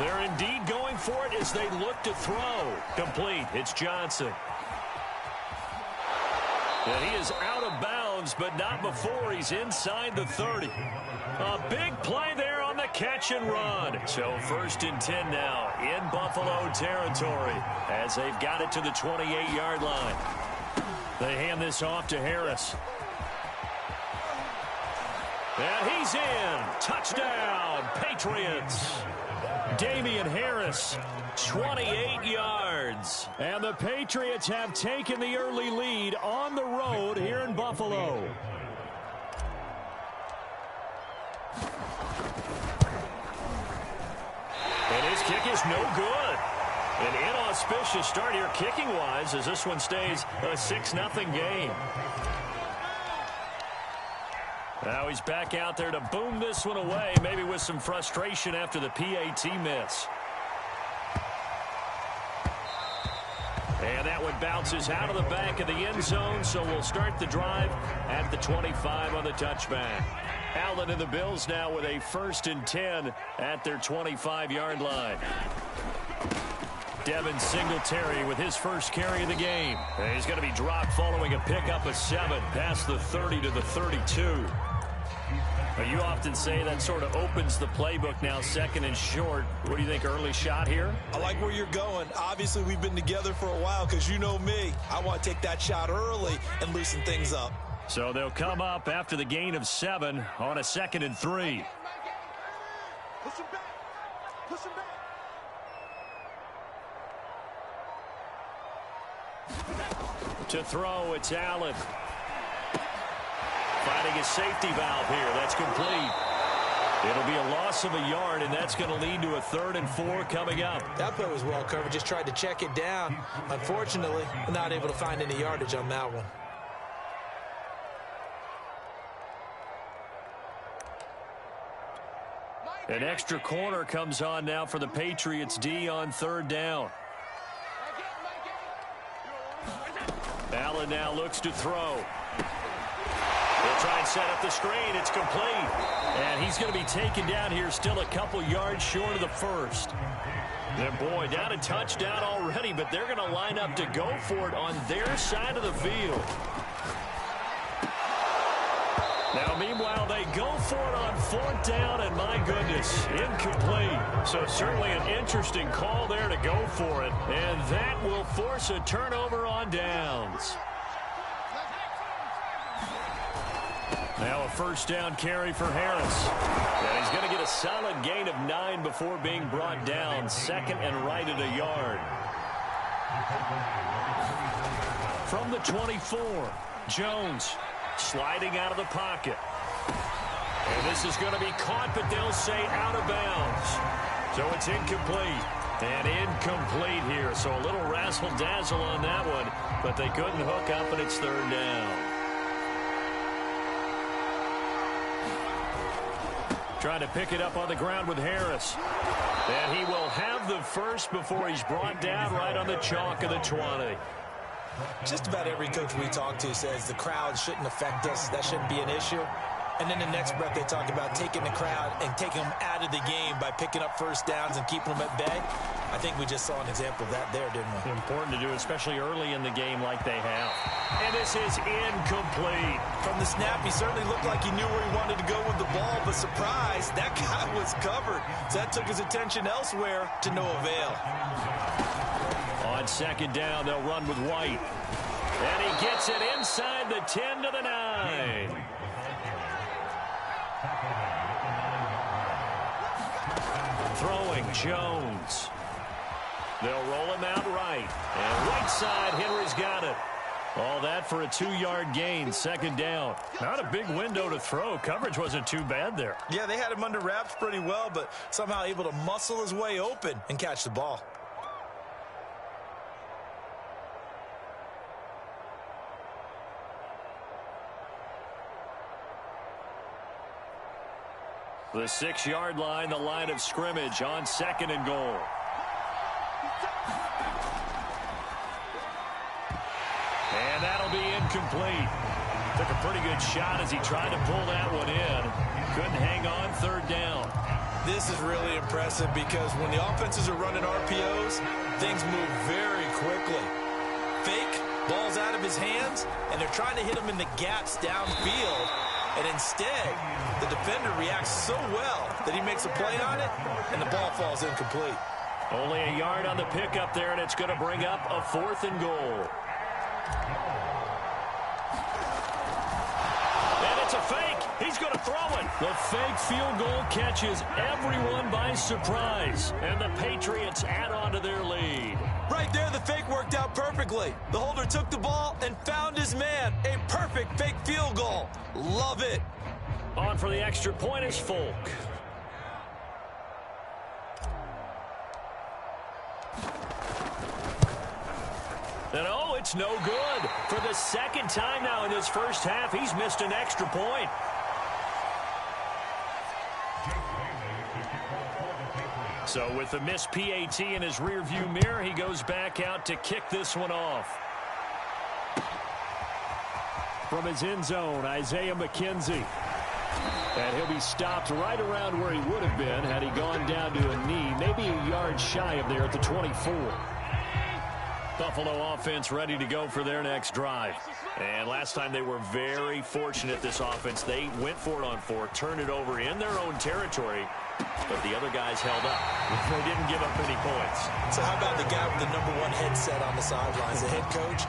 They're indeed going for it as they look to throw. Complete. It's Johnson. And he is out of bounds, but not before he's inside the 30. A big play there on the catch and run. So 1st and 10 now in Buffalo territory as they've got it to the 28-yard line. They hand this off to Harris. And he's in. Touchdown, Patriots. Damian Harris, 28 yards. And the Patriots have taken the early lead on the road here in Buffalo. And his kick is no good. An inauspicious start here kicking-wise as this one stays a 6-0 game. Now he's back out there to boom this one away, maybe with some frustration after the PAT miss. And that one bounces out of the back of the end zone, so we'll start the drive at the 25 on the touchback. Allen and the Bills now with a 1st and 10 at their 25-yard line. Devin Singletary with his first carry of the game. And he's going to be dropped following a pickup of 7 past the 30 to the 32. You often say that sort of opens the playbook now, 2nd and short. What do you think, early shot here? I like where you're going. Obviously, we've been together for a while because you know me. I want to take that shot early and loosen things up. So they'll come up after the gain of 7 on a 2nd and 3. Push him back. Push him back. To throw, it's Allen. Finding his safety valve here. That's complete. It'll be a loss of a yard, and that's going to lead to a 3rd and 4 coming up. That play was well covered. Just tried to check it down. Unfortunately, not able to find any yardage on that one. An extra corner comes on now for the Patriots D on 3rd down. Allen now looks to throw. He'll try and set up the screen. It's complete. And he's going to be taken down here still a couple yards short of the 1st. And boy, down a touchdown already, but they're going to line up to go for it on their side of the field. Now, meanwhile, they go for it on 4th down, and my goodness, incomplete. So certainly an interesting call there to go for it, and that will force a turnover on downs. Now a 1st down carry for Harris. And he's going to get a solid gain of 9 before being brought down. 2nd and right at a yard. From the 24, Jones sliding out of the pocket. And this is going to be caught, but they'll say out of bounds. So it's incomplete. And incomplete here. So a little razzle-dazzle on that one, but they couldn't hook up, and it's 3rd down. Trying to pick it up on the ground with Harris. And he will have the first before he's brought down right on the chalk of the 20. Just about every coach we talk to says the crowd shouldn't affect us. That shouldn't be an issue. And then the next breath they talk about taking the crowd and taking them out of the game by picking up 1st downs and keeping them at bay. I think we just saw an example of that there, didn't we? Important to do, especially early in the game like they have. And this is incomplete. From the snap, he certainly looked like he knew where he wanted to go with the ball, but surprise, that guy was covered. So that took his attention elsewhere to no avail. On 2nd down, they'll run with White. And he gets it inside the 10 to the 9. Throwing, Jones. They'll roll him out right. And right side, Henry's got it. All that for a 2-yard gain, 2nd down. Not a big window to throw. Coverage wasn't too bad there. Yeah, they had him under wraps pretty well, but somehow able to muscle his way open and catch the ball. The 6-yard line, the line of scrimmage on 2nd and goal. And that'll be incomplete. Took a pretty good shot as he tried to pull that one in. Couldn't hang on 3rd down. This is really impressive because when the offenses are running RPOs, things move very quickly. Fake, ball's out of his hands, and they're trying to hit him in the gaps downfield. And instead, the defender reacts so well that he makes a play on it, and the ball falls incomplete. Only a yard on the pickup there, and it's going to bring up a 4th and goal. And it's a fake. He's going to throw it. The fake field goal catches everyone by surprise, and the Patriots add on to their lead. Right there, the fake worked out perfectly. The holder took the ball and found his man. A perfect fake field goal. Love it. On for the extra point is Folk. And oh, it's no good. For the second time now in this first half, he's missed an extra point. So with the missed PAT in his rearview mirror, he goes back out to kick this one off. From his end zone, Isaiah McKenzie. And he'll be stopped right around where he would have been had he gone down to a knee, maybe a yard shy of there at the 24. Buffalo offense ready to go for their next drive. And last time they were very fortunate, this offense. They went for it on 4, turned it over in their own territory, but the other guys held up. They didn't give up any points. So how about the guy with the #1 headset on the sidelines, the head coach?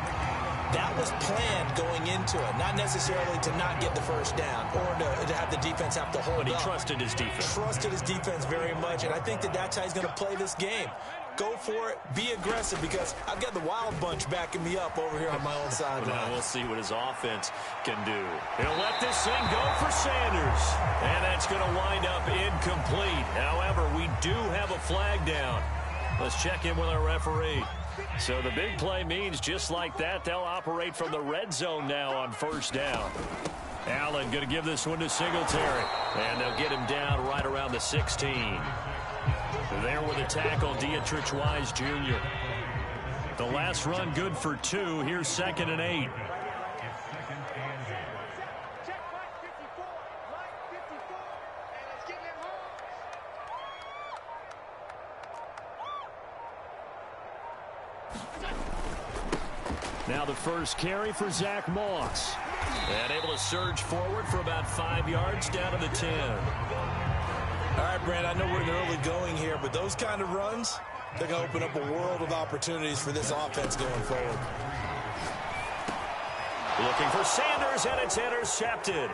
That was planned going into it, not necessarily to not get the first down or to have the defense have to hold up. But he trusted his defense. Trusted his defense very much, and I think that's how he's going to play this game. Go for it, be aggressive, because I've got the Wild Bunch backing me up over here on my own sideline. Now we'll see what his offense can do. He'll let this thing go for Sanders, and that's going to wind up incomplete. However, we do have a flag down. Let's check in with our referee. So the big play means just like that, they'll operate from the red zone now on first down. Allen going to give this one to Singletary, and they'll get him down right around the 16. There with a tackle, Dietrich Wise Jr. The last run good for 2. Here's 2nd and 8. Now the first carry for Zach Moss. And able to surge forward for about 5 yards down to the 10. All right, Brent, I know we're in the early going here, but those kind of runs, they're going to open up a world of opportunities for this offense going forward. Looking for Sanders, and it's intercepted.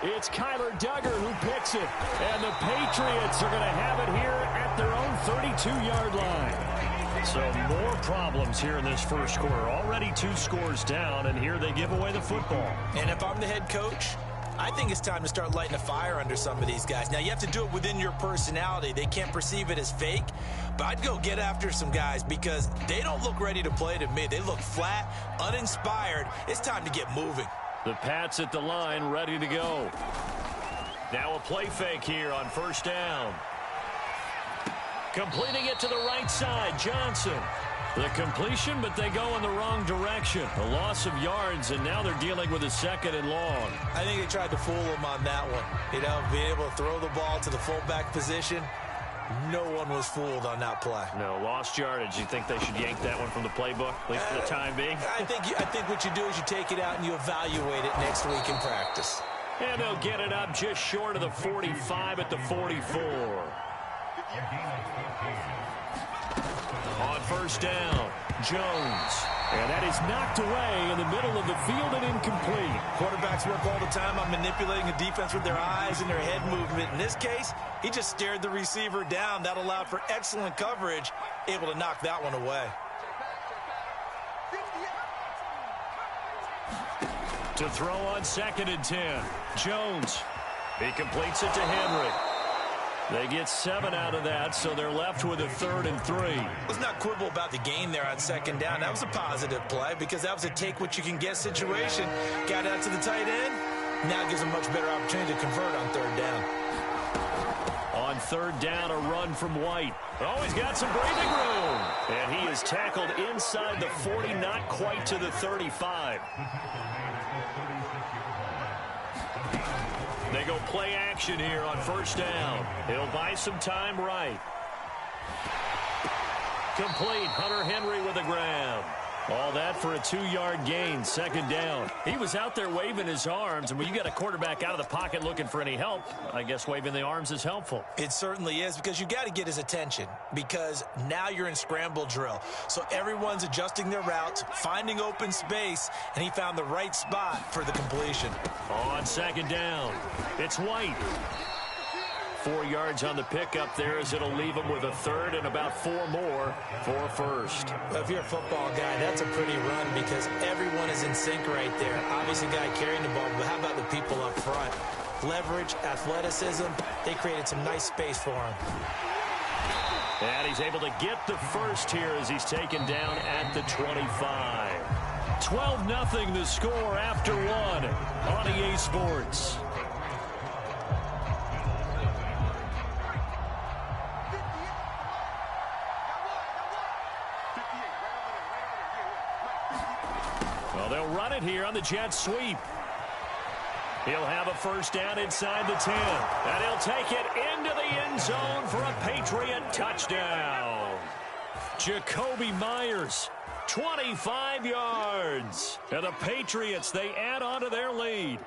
It's Kyler Duggar who picks it. And the Patriots are going to have it here at their own 32-yard line. So more problems here in this first quarter. Already 2 scores down, and here they give away the football. And if I'm the head coach, I think it's time to start lighting a fire under some of these guys. Now, you have to do it within your personality. They can't perceive it as fake. But I'd go get after some guys because they don't look ready to play to me. They look flat, uninspired. It's time to get moving. The Pats at the line, ready to go. Now a play fake here on first down. Completing it to the right side, Johnson. The completion, but they go in the wrong direction. A loss of yards, and now they're dealing with a 2nd and long. I think they tried to fool him on that one. You know, being able to throw the ball to the fullback position. No one was fooled on that play. No, lost yardage. You think they should yank that one from the playbook, at least for the time being? I think what you do is you take it out and you evaluate it next week in practice. And they'll get it up just short of the 45 at the 44. On first down, Jones. And that is knocked away in the middle of the field and incomplete. Quarterbacks work all the time on manipulating a defense with their eyes and their head movement. In this case, he just stared the receiver down. That allowed for excellent coverage, able to knock that one away. To throw on 2nd and 10, Jones. He completes it to Henry. They get 7 out of that, so they're left with a 3rd and 3. Let's not quibble about the gain there on 2nd down. That was a positive play because that was a take-what-you-can-get situation. Got out to the tight end. Now it gives a much better opportunity to convert on 3rd down. On 3rd down, a run from White. Oh, he's got some breathing room. And he is tackled inside the 40, not quite to the 35. They go play action here on first down. He'll buy some time right. Complete. Hunter Henry with a grab. All that for a 2-yard gain, second down. He was out there waving his arms, and when you got a quarterback out of the pocket looking for any help, I guess waving the arms is helpful. It certainly is, because you got to get his attention, because now you're in scramble drill. So everyone's adjusting their routes, finding open space, and he found the right spot for the completion. On second down, it's White. 4 yards on the pickup there, as it'll leave him with a third and about 4 more for first. Well, if you're a football guy, that's a pretty run, because everyone is in sync right there. Obviously, guy carrying the ball, but how about the people up front? Leverage, athleticism, they created some nice space for him. And he's able to get the first here as he's taken down at the 25. 12-0 the score after 1 on EA Sports. Well, they'll run it here on the jet sweep. He'll have a first down inside the 10. And he'll take it into the end zone for a Patriot touchdown. Jacoby Myers, 25 yards. And the Patriots, they add on to their lead.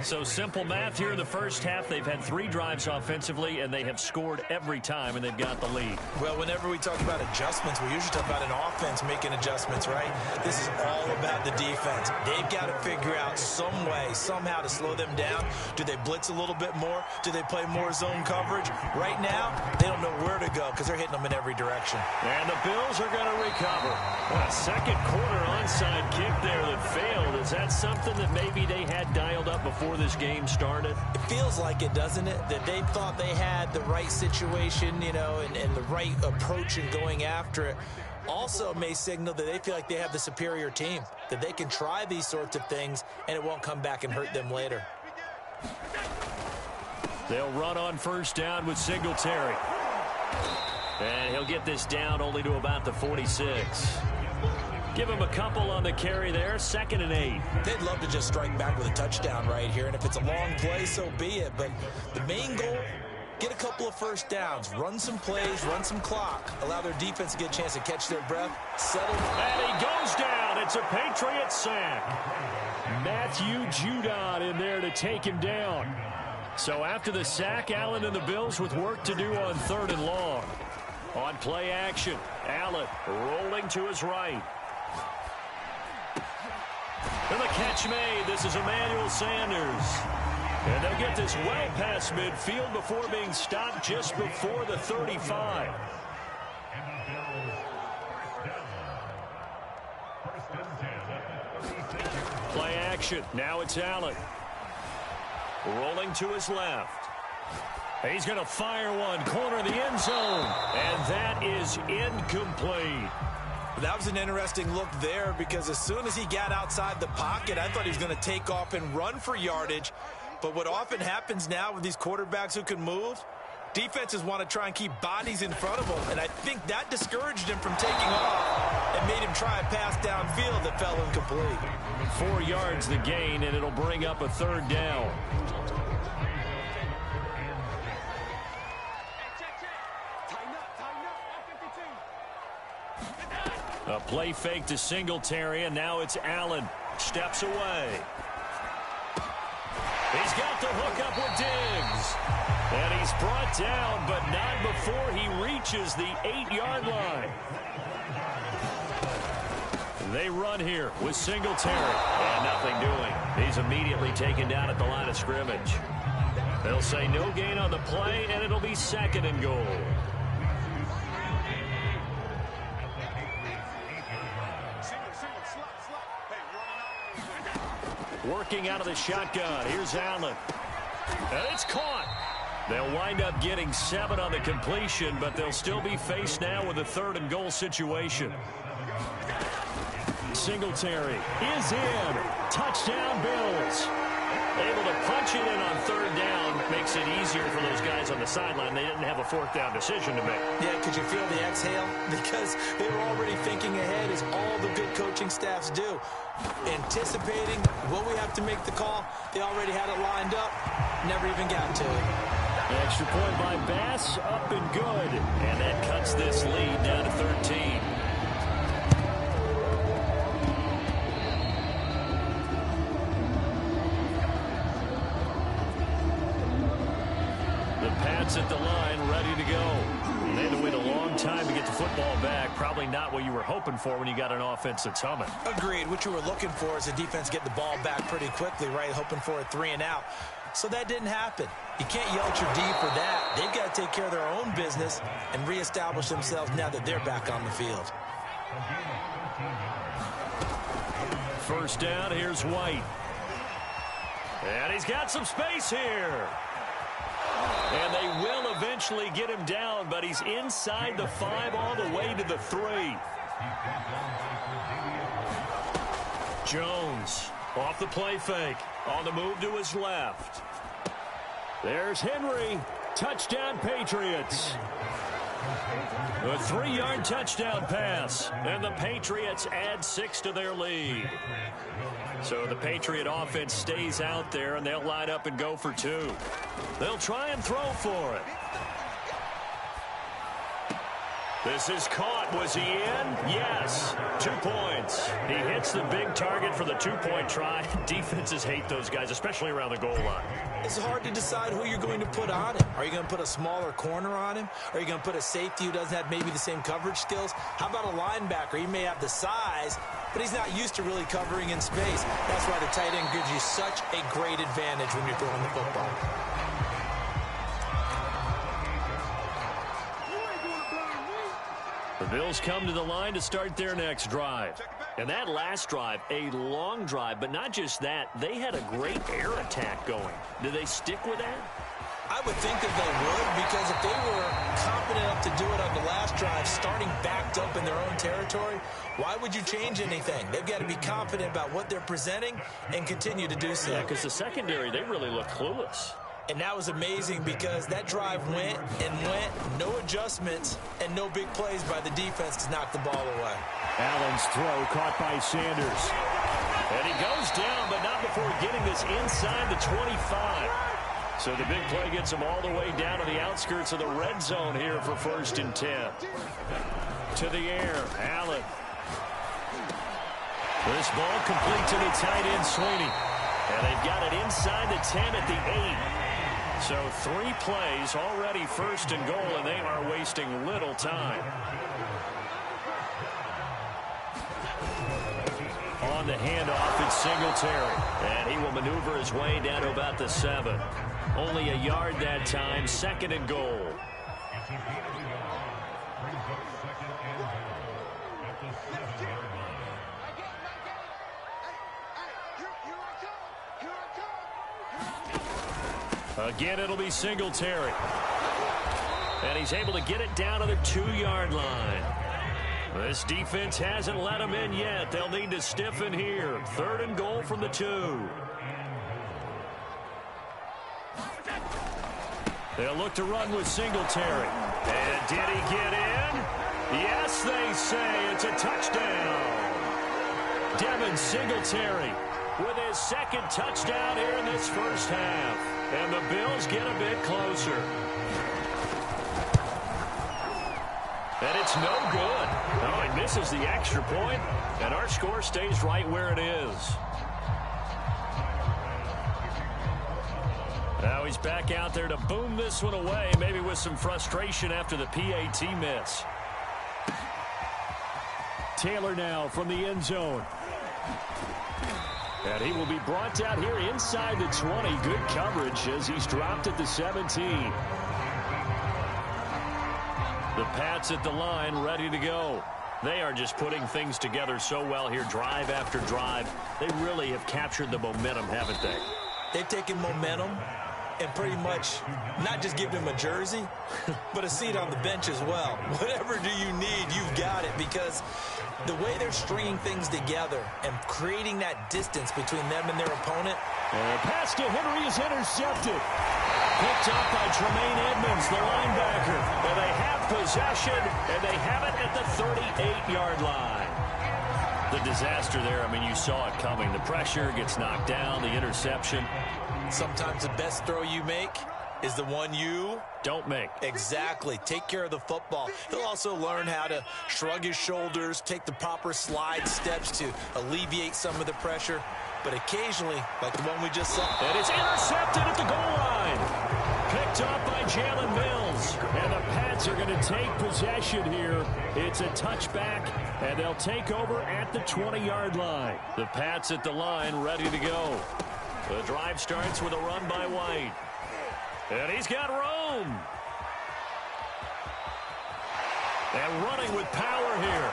So simple math here in the first half. They've had 3 drives offensively, and they have scored every time, and they've got the lead. Well, whenever we talk about adjustments, we usually talk about an offense making adjustments, right? This is all about the defense. They've got to figure out some way, somehow to slow them down. Do they blitz a little bit more? Do they play more zone coverage? Right now, they don't know where to go because they're hitting them in every direction. And the Bills are going to recover. Well, a second quarter onside kick there that failed. Is that something that maybe they had dialed up before this game started? It feels like it, doesn't it? That they thought they had the right situation, you know, and the right approach in going after it. Also may signal that they feel like they have the superior team, that they can try these sorts of things and it won't come back and hurt them later. They'll run on first down with Singletary. And he'll get this down only to about the 46. Give him a couple on the carry there, 2nd and 8. They'd love to just strike back with a touchdown right here, and if it's a long play, so be it. But the main goal, get a couple of first downs, run some plays, run some clock, allow their defense to get a chance to catch their breath, settle. And he goes down. It's a Patriot sack. Matthew Judon in there to take him down. So after the sack, Allen and the Bills with work to do on 3rd and long. On play action, Allen rolling to his right. And the catch made. This is Emmanuel Sanders. And they'll get this well past midfield before being stopped just before the 35. Play action. Now it's Allen. Rolling to his left. He's going to fire one. Corner of the end zone. And that is incomplete. That was an interesting look there, because as soon as he got outside the pocket, I thought he was going to take off and run for yardage. But what often happens now with these quarterbacks who can move, defenses want to try and keep bodies in front of them. And I think that discouraged him from taking off and made him try a pass downfield that fell incomplete. 4 yards the gain, and it'll bring up a 3rd down. A play fake to Singletary, and now it's Allen. Steps away. He's got the hook up with Diggs. And he's brought down, but not before he reaches the 8-yard line. They run here with Singletary. And nothing doing. He's immediately taken down at the line of scrimmage. They'll say no gain on the play, and it'll be 2nd and goal. Working out of the shotgun. Here's Allen. And it's caught. They'll wind up getting 7 on the completion, but they'll still be faced now with a 3rd and goal situation. Singletary is in. Touchdown, Bills. Able to punch it in on third down makes it easier for those guys on the sideline. They didn't have a fourth down decision to make. Yeah, could you feel the exhale? Because they were already thinking ahead, as all the good coaching staffs do. Anticipating, will we have to make the call? They already had it lined up. Never even got to it. The extra point by Bass, up and good. And that cuts this lead down to 13. The Pats at the line, ready to go. They had to wait a long time to get the football back. Probably not what you were hoping for when you got an offense that's humming. Agreed. What you were looking for is the defense get the ball back pretty quickly, right? Hoping for a 3 and out. So that didn't happen. You can't yell at your D for that. They've got to take care of their own business and reestablish themselves now that they're back on the field. First down, here's White. And he's got some space here. And they will eventually get him down, but he's inside the 5 all the way to the 3. Jones off the play fake. On the move to his left. There's Henry. Touchdown, Patriots. A 3-yard touchdown pass. And the Patriots add 6 to their lead. So the Patriot offense stays out there, and they'll line up and go for 2. They'll try and throw for it. This is caught. Was he in? Yes. 2 points. He hits the big target for the 2-point try. Defenses hate those guys, especially around the goal line. It's hard to decide who you're going to put on him. Are you going to put a smaller corner on him? Are you going to put a safety who doesn't have maybe the same coverage skills? How about a linebacker? He may have the size, but he's not used to really covering in space. That's why the tight end gives you such a great advantage when you're throwing the football. The Bills come to the line to start their next drive. And that last drive, a long drive, but not just that, they had a great air attack going. Do they stick with that? I would think that they would, because if they were confident enough to do it on the last drive, starting backed up in their own territory, why would you change anything? They've got to be confident about what they're presenting and continue to do so. Yeah, because the secondary, they really look clueless. And that was amazing because that drive went and went, no adjustments, and no big plays by the defense to knock the ball away. Allen's throw caught by Sanders. And he goes down, but not before getting this inside the 25. So the big play gets him all the way down to the outskirts of the red zone here for 1st and 10. To the air, Allen. This ball complete to the tight end, Sweeney. And they've got it inside the 10 at the 8. So 3 plays already 1st and goal, and they are wasting little time. On the handoff, it's Singletary. And he will maneuver his way down to about the 7. Only a yard that time, 2nd and goal. Again, it'll be Singletary. And he's able to get it down to the 2-yard line. This defense hasn't let him in yet. They'll need to stiffen here. 3rd and goal from the 2. They'll look to run with Singletary. And did he get in? Yes, they say it's a touchdown. Devin Singletary with his 2nd touchdown here in this first half. And the Bills get a bit closer. And it's no good. Oh, he misses the extra point, and our score stays right where it is. Now he's back out there to boom this one away, maybe with some frustration after the PAT miss. Taylor now from the end zone. And he will be brought down here inside the 20. Good coverage as he's dropped at the 17. The Pats at the line, ready to go. They are just putting things together so well here, drive after drive. They really have captured the momentum, haven't they? They've taken momentum and pretty much not just give him a jersey, but a seat on the bench as well. Whatever do you need, you've got it, because the way they're stringing things together and creating that distance between them and their opponent. And pass to Henry is intercepted. Picked up by Tremaine Edmonds, the linebacker. And they have possession, and they have it at the 38-yard line. The disaster there, I mean, you saw it coming. The pressure gets knocked down, the interception. Sometimes the best throw you make is the one you don't make. Exactly. Take care of the football. He'll also learn how to shrug his shoulders, take the proper slide steps to alleviate some of the pressure. But occasionally, like the one we just saw. And it's intercepted at the goal line. Picked up by Jalen Mills. And the Pats are going to take possession here. It's a touchback, and they'll take over at the 20-yard line. The Pats at the line, ready to go. The drive starts with a run by White. And he's got room. And running with power here.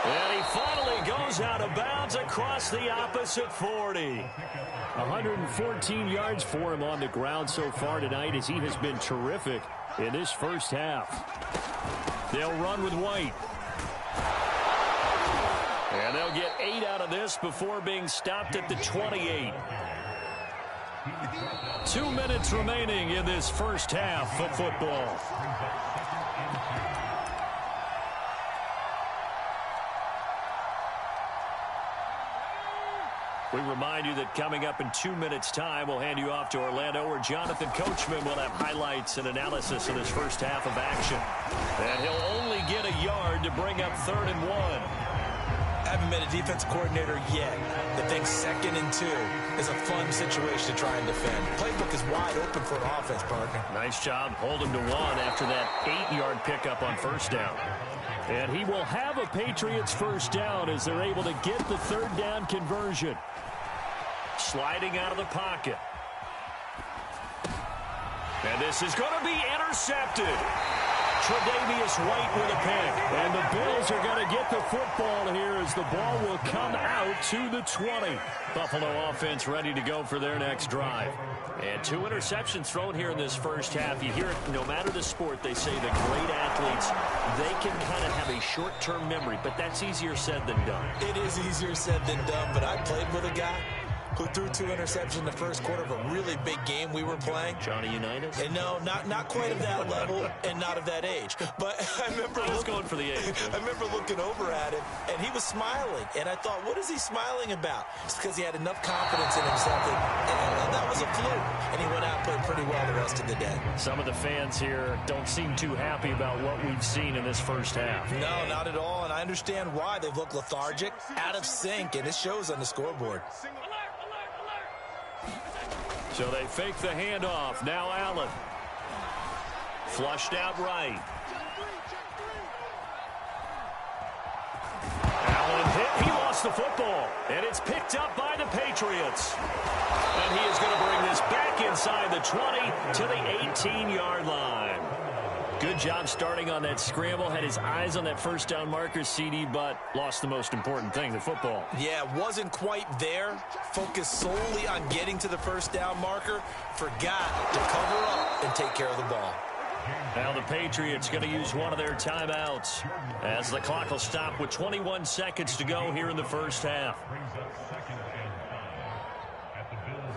And he finally goes out of bounds across the opposite 40. 114 yards for him on the ground so far tonight, as he has been terrific in this first half. They'll run with White. And they'll get 8 out of this before being stopped at the 28. 2 minutes remaining in this first half of football. We remind you that coming up in 2 minutes' time, we'll hand you off to Orlando, where Jonathan Coachman will have highlights and analysis of this first half of action. And he'll only get a yard to bring up 3rd and 1. Haven't been a defense coordinator yet that thinks 2nd and 2 is a fun situation to try and defend. Playbook is wide open for an offense, partner. Nice job. Hold him to 1 after that 8-yard pickup on first down. And he will have a Patriots first down as they're able to get the 3rd down conversion. Sliding out of the pocket. And this is going to be intercepted. Tre'Davious White with a pick. And the Bills are going to get the football here as the ball will come out to the 20. Buffalo offense ready to go for their next drive. And 2 interceptions thrown here in this first half. You hear it, no matter the sport, they say the great athletes, they can kind of have a short-term memory, but that's easier said than done. It is easier said than done, but I played with a guy who threw 2 interceptions in the first quarter of a really big game we were playing. Johnny Unitas? And no, not quite of that level and not of that age. But I remember going for the age. I remember looking over at him, and he was smiling. And I thought, what is he smiling about? It's because he had enough confidence in himself that was a fluke. And he went out and played pretty well the rest of the day. Some of the fans here don't seem too happy about what we've seen in this first half. No, not at all. And I understand why. They've looked lethargic, out of sync, and it shows on the scoreboard. So they fake the handoff. Now Allen. Flushed out right. Allen hit. He lost the football. And it's picked up by the Patriots. And he is going to bring this back inside the 20 to the 18-yard line. Good job starting on that scramble. Had his eyes on that first down marker, CD, but lost the most important thing, the football. Yeah, wasn't quite there. Focused solely on getting to the first down marker. Forgot to cover up and take care of the ball. Now the Patriots going to use one of their timeouts as the clock will stop with 21 seconds to go here in the first half.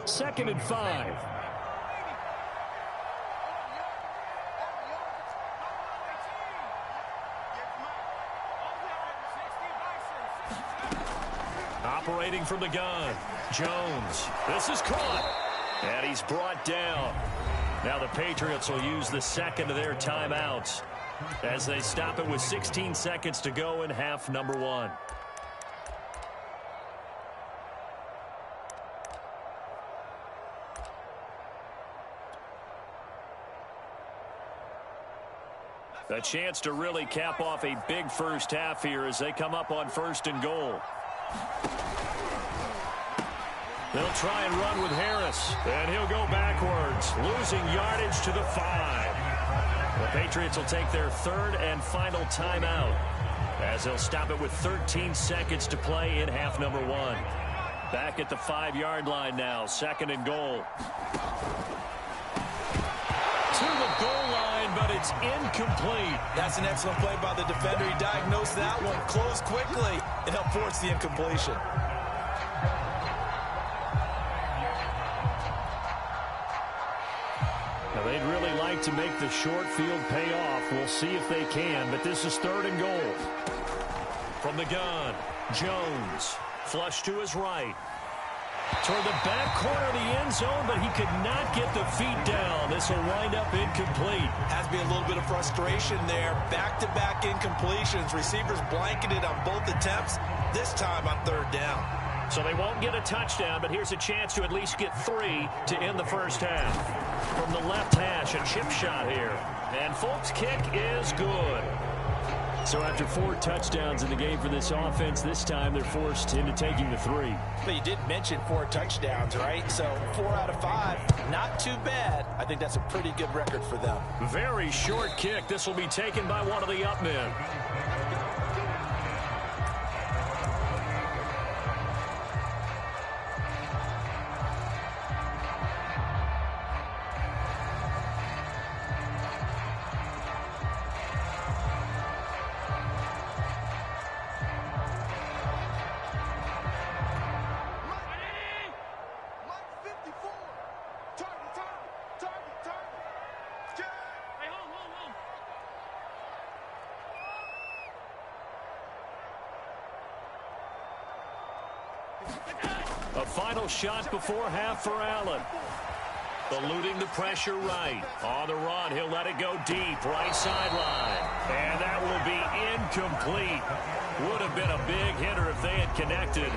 2nd and 5. Operating from the gun, Jones. This is caught, and he's brought down. Now the Patriots will use the 2nd of their timeouts as they stop it with 16 seconds to go in half number 1. A chance to really cap off a big first half here as they come up on 1st and goal. They'll try and run with Harris, and he'll go backwards, losing yardage to the 5. The Patriots will take their 3rd and final timeout as they'll stop it with 13 seconds to play in half number 1. Back at the 5-yard line now, 2nd and goal. but it's incomplete. That's an excellent play by the defender. He diagnosed that one, closed quickly, and helped force the incompletion. Now, they'd really like to make the short field pay off. We'll see if they can, but this is 3rd and goal. From the gun, Jones, flush to his right. Toward the back corner of the end zone, but he could not get the feet down. This will wind up incomplete. Has to be a little bit of frustration there. Back-to-back incompletions. Receivers blanketed on both attempts, this time on 3rd down. So they won't get a touchdown, but here's a chance to at least get 3 to end the first half. From the left hash, a chip shot here. And Folk's kick is good. So after 4 touchdowns in the game for this offense, this time they're forced into taking the 3. But you did mention 4 touchdowns, right? So 4 out of 5, not too bad. I think that's a pretty good record for them. Very short kick. This will be taken by one of the up men. A final shot before half for Allen. Eluding the pressure right. On the run, he'll let it go deep, right sideline. And that will be incomplete. Would have been a big hitter if they had connected.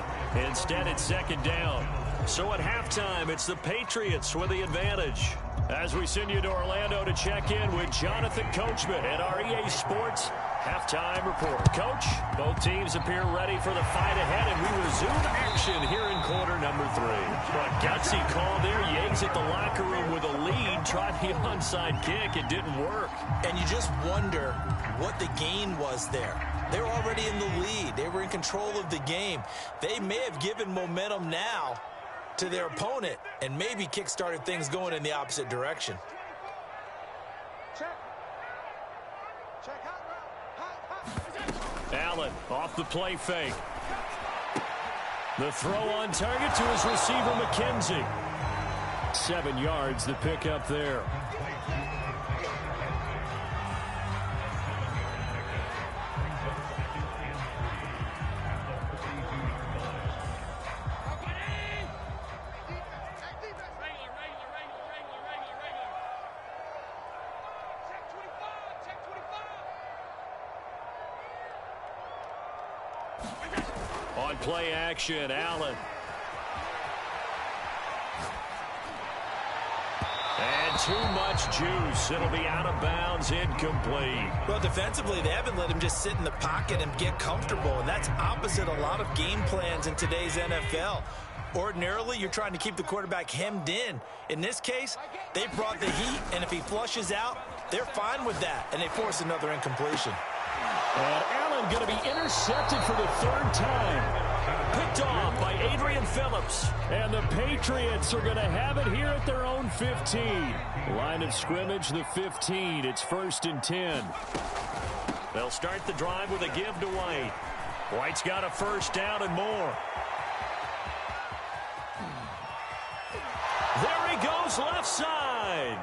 Instead, it's 2nd down. So at halftime, it's the Patriots with the advantage. As we send you to Orlando to check in with Jonathan Coachman at our EA Sports Halftime Report. Coach, both teams appear ready for the fight ahead, and we resume action here in quarter number 3. A gutsy call there. Yates at the locker room with a lead. Tried the onside kick. It didn't work. And you just wonder what the gain was there. They were already in the lead. They were in control of the game. They may have given momentum now to their opponent and maybe kick-started things going in the opposite direction. Allen off the play fake. The throw on target to his receiver, McKenzie. 7 yards, the pickup there. On play action, Allen. And too much juice. It'll be out of bounds, incomplete. Well, defensively, they haven't let him just sit in the pocket and get comfortable, and that's opposite a lot of game plans in today's NFL. Ordinarily, you're trying to keep the quarterback hemmed in. In this case, they brought the heat, and if he flushes out, they're fine with that, and they force another incompletion. And Allen going to be intercepted for the 3rd time. Picked off by Adrian Phillips. And the Patriots are going to have it here at their own 15. Line of scrimmage, the 15. It's 1st and 10. They'll start the drive with a give to White. White's got a 1st down and more. There he goes, left side.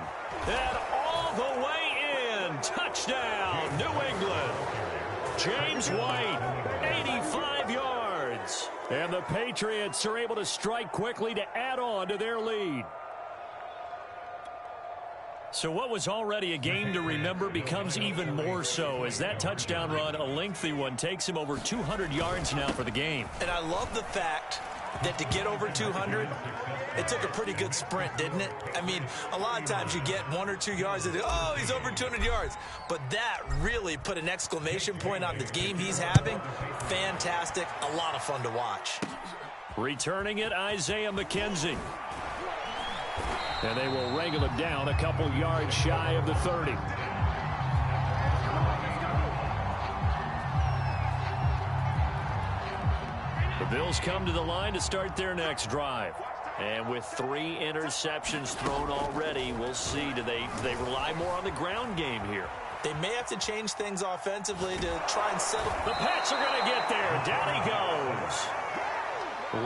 And all the way in. Touchdown, New England. James White, 85 yards. And the Patriots are able to strike quickly to add on to their lead. So what was already a game to remember becomes even more so as that touchdown run, a lengthy one, takes him over 200 yards now for the game. And I love the fact that to get over 200, it took a pretty good sprint, didn't it? I mean, a lot of times you get 1 or 2 yards and, oh, he's over 200 yards. But that really put an exclamation point on the game he's having. Fantastic. A lot of fun to watch. Returning it, Isaiah McKenzie. And they will wrangle him down a couple yards shy of the 30. The Bills come to the line to start their next drive. And with 3 interceptions thrown already, we'll see. Do they rely more on the ground game here? They may have to change things offensively to try and settle. The Pats are going to get there. Down he goes.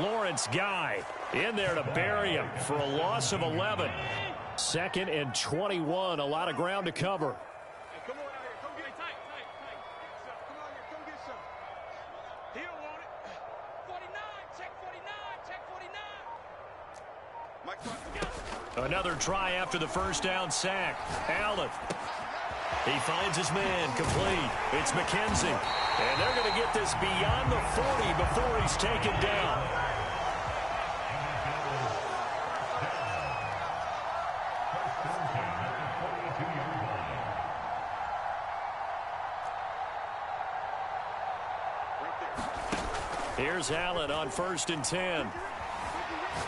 Lawrence Guy in there to bury him for a loss of 11. 2nd and 21. A lot of ground to cover. Hey, come on out here. Come get it. Tight. Come on here. Come get some. He don't want it. 49. Check 49. Check 49. Mike, another try after the first down sack. Allen. He finds his man complete. It's McKenzie. And they're going to get this beyond the 40 before he's taken down. Here's Allen on 1st and 10.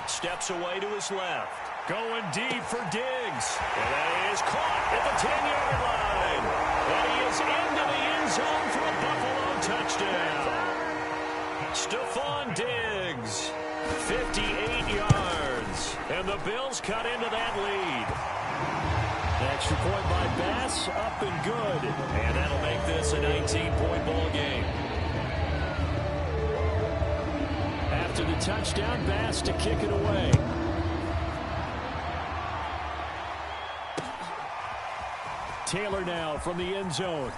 Steps away to his left. Going deep for Diggs. And that is caught at the 10-yard line. And he is into the end zone for a Buffalo touchdown. Stephon Diggs, 58 yards. And the Bills cut into that lead. Extra point by Bass, up and good. And that'll make this a 19-point ball game. After the touchdown, Bass to kick it away. Taylor now from the end zone.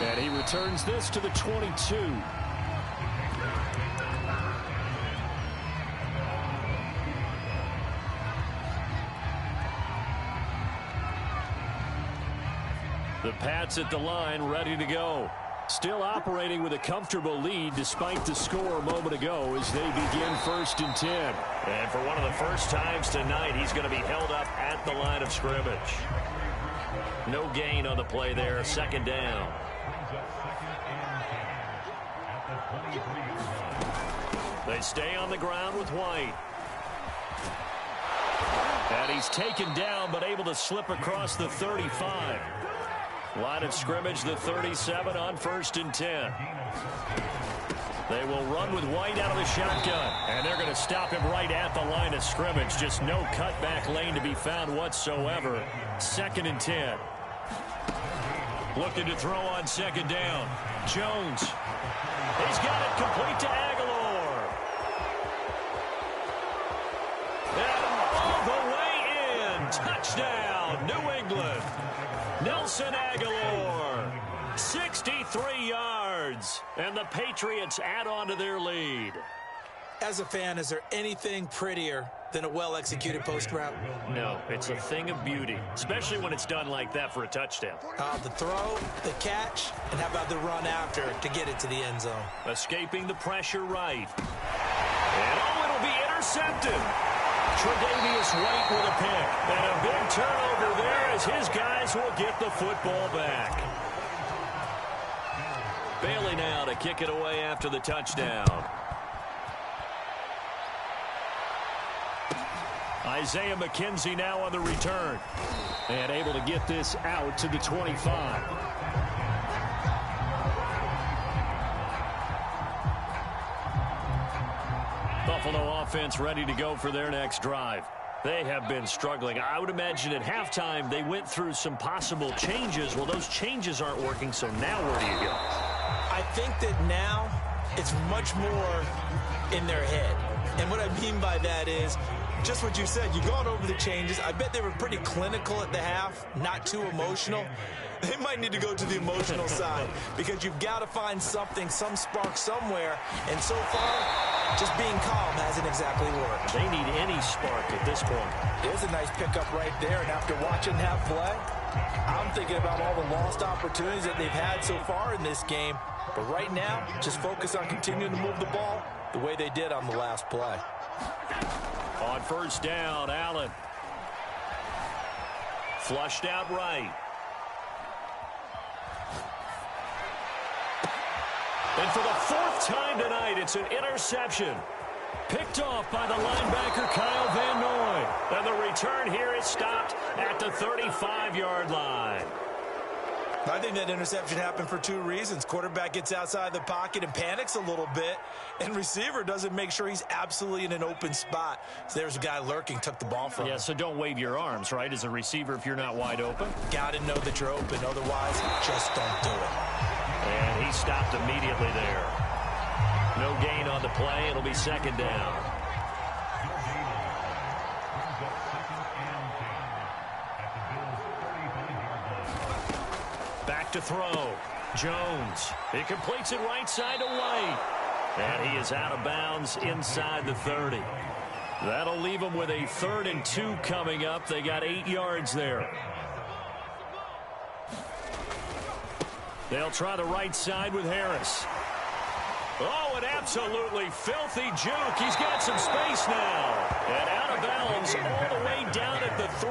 And he returns this to the 22. The Pats at the line, ready to go. Still operating with a comfortable lead despite the score a moment ago as they begin 1st and 10. And for one of the first times tonight, he's going to be held up at the line of scrimmage. No gain on the play there. 2nd down. They stay on the ground with White. And he's taken down but able to slip across the 35. Line of scrimmage, the 37 on 1st and 10. They will run with White out of the shotgun. And they're going to stop him right at the line of scrimmage. Just no cutback lane to be found whatsoever. 2nd and 10. Looking to throw on 2nd down. Jones. He's got it complete to Aguilar. And all the way in. Touchdown, New England. Nelson Aguilar. 63 yards. And the Patriots add on to their lead. As a fan, is there anything prettier than a well-executed post route? No, it's a thing of beauty, especially when it's done like that for a touchdown. The throw, the catch, and how about the run after to get it to the end zone? Escaping the pressure right. And it'll be intercepted. Tre'Davious White with a pick. And a big turnover there as his guys will get the football back. Bailey now to kick it away after the touchdown. Isaiah McKenzie now on the return. And able to get this out to the 25. Buffalo offense ready to go for their next drive. They have been struggling. I would imagine at halftime they went through some possible changes. Well, those changes aren't working, so now where do you go? I think that now it's much more in their head. And what I mean by that is just what you said. You've gone over the changes. I bet they were pretty clinical at the half, not too emotional. They might need to go to the emotional side because you've got to find something, some spark somewhere. And so far, just being calm hasn't exactly worked. They need any spark at this point. There's a nice pickup right there. And after watching that play, I'm thinking about all the lost opportunities that they've had so far in this game. But right now, just focus on continuing to move the ball the way they did on the last play. On 1st down, Allen. Flushed out right. And for the 4th time tonight, it's an interception. Picked off by the linebacker, Kyle Van Noy. And the return here is stopped at the 35-yard line. I think that interception happened for two reasons. Quarterback gets outside the pocket and panics a little bit, and receiver doesn't make sure he's absolutely in an open spot. So there's a guy lurking, took the ball from him. Yeah, so don't wave your arms, right, as a receiver if you're not wide open. Got to know that you're open. Otherwise, just don't do it. And he stopped immediately there. No gain on the play. It'll be second down. Back to throw. Jones. He completes it right side to White. And he is out of bounds inside the 30. That'll leave them with a 3rd and 2 coming up. They got 8 yards there. They'll try the right side with Harris. Oh, an absolutely filthy juke. He's got some space now. And out of bounds all the way down at the 3.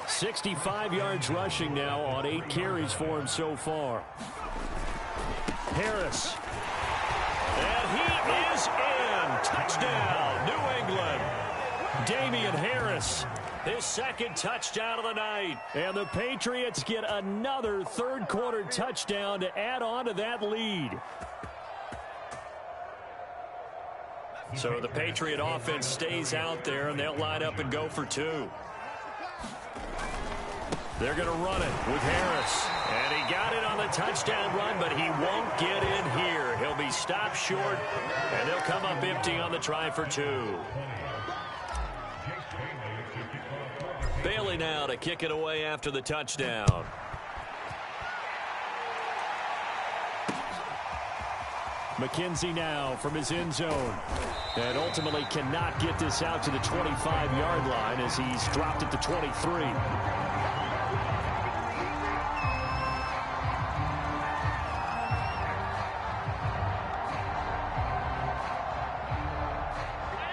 65 yards rushing now on 8 carries for him so far. Harris. And he is in. Touchdown, New England. Damian Harris, his 2nd touchdown of the night. And the Patriots get another 3rd quarter touchdown to add on to that lead. So the Patriot offense stays out there, and they'll line up and go for 2. They're going to run it with Harris. And he got it on the touchdown run, but he won't get in here. He'll be stopped short, and they'll come up empty on the try for 2. Bailey now to kick it away after the touchdown. McKenzie now from his end zone. And ultimately cannot get this out to the 25-yard line as he's dropped at the 23.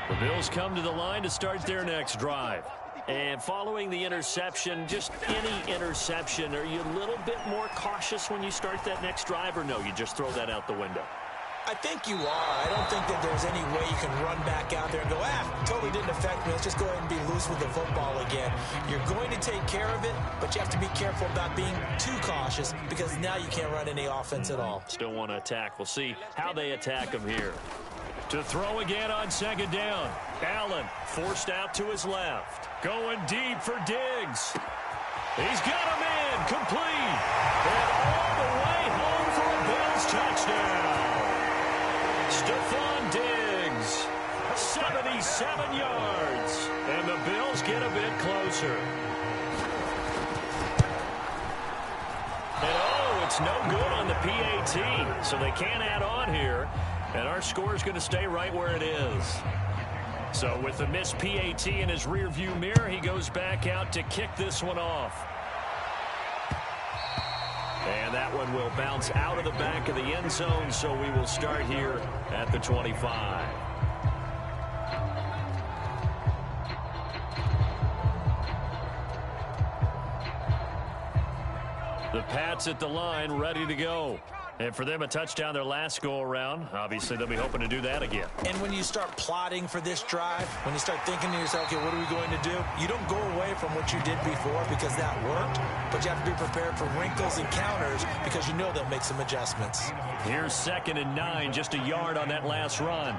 The Bills come to the line to start their next drive. And following the interception, just any interception, are you a little bit more cautious when you start that next drive, or no, you just throw that out the window? I think you are. I don't think that there's any way you can run back out there and go, totally didn't affect me. Let's just go ahead and be loose with the football again. You're going to take care of it, but you have to be careful about being too cautious because now you can't run any offense at all. Still want to attack. We'll see how they attack him here. To throw again on 2nd down. Allen forced out to his left. Going deep for Diggs. He's got him in. Complete. And all the way home for a Bills touchdown. Stephon Diggs. 77 yards. And the Bills get a bit closer. And it's no good on the PAT. So they can't add on here. And our score is going to stay right where it is. So with the missed PAT in his rearview mirror, he goes back out to kick this one off. And that one will bounce out of the back of the end zone, so we will start here at the 25. The Pats at the line, ready to go. And for them, a touchdown their last go-around. Obviously, they'll be hoping to do that again. And when you start plotting for this drive, when you start thinking to yourself, okay, what are we going to do? You don't go away from what you did before because that worked, but you have to be prepared for wrinkles and counters because you know they'll make some adjustments. Here's 2nd and 9, just a yard on that last run.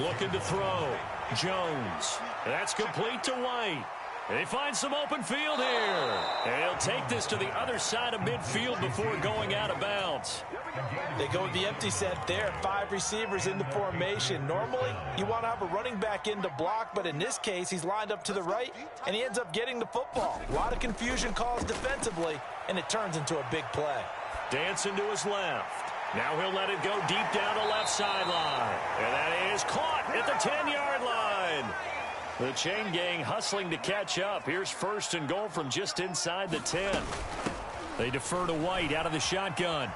Looking to throw. Jones. That's complete to White. They find some open field here. And he'll take this to the other side of midfield before going out of bounds. They go with the empty set there. 5 receivers in the formation. Normally, you want to have a running back in to block, but in this case, he's lined up to the right, and he ends up getting the football. A lot of confusion caused defensively, and it turns into a big play. Dancing to his left. Now he'll let it go deep down the left sideline. And that is caught at the 10-yard line. The chain gang hustling to catch up. Here's 1st and goal from just inside the 10. They defer to White out of the shotgun.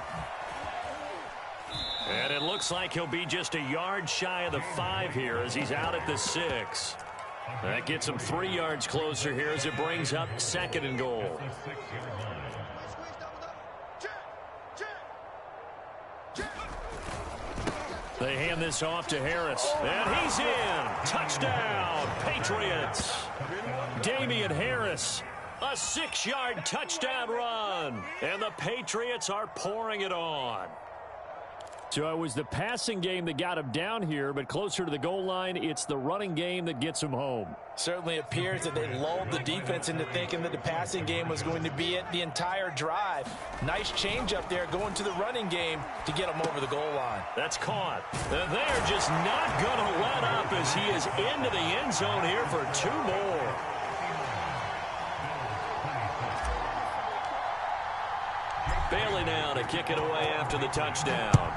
And it looks like he'll be just a yard shy of the 5 here as he's out at the 6. That gets him 3 yards closer here as it brings up 2nd and goal. They hand this off to Harris. And he's in. Touchdown, Patriots. Damian Harris A 6-yard touchdown run. And the Patriots are pouring it on. So it was the passing game that got him down here, but closer to the goal line, it's the running game that gets him home. Certainly appears that they lulled the defense into thinking that the passing game was going to be it the entire drive. Nice change up there going to the running game to get him over the goal line. That's caught. They're just not going to let up as he is into the end zone here for 2 more. Bailey now to kick it away after the touchdown.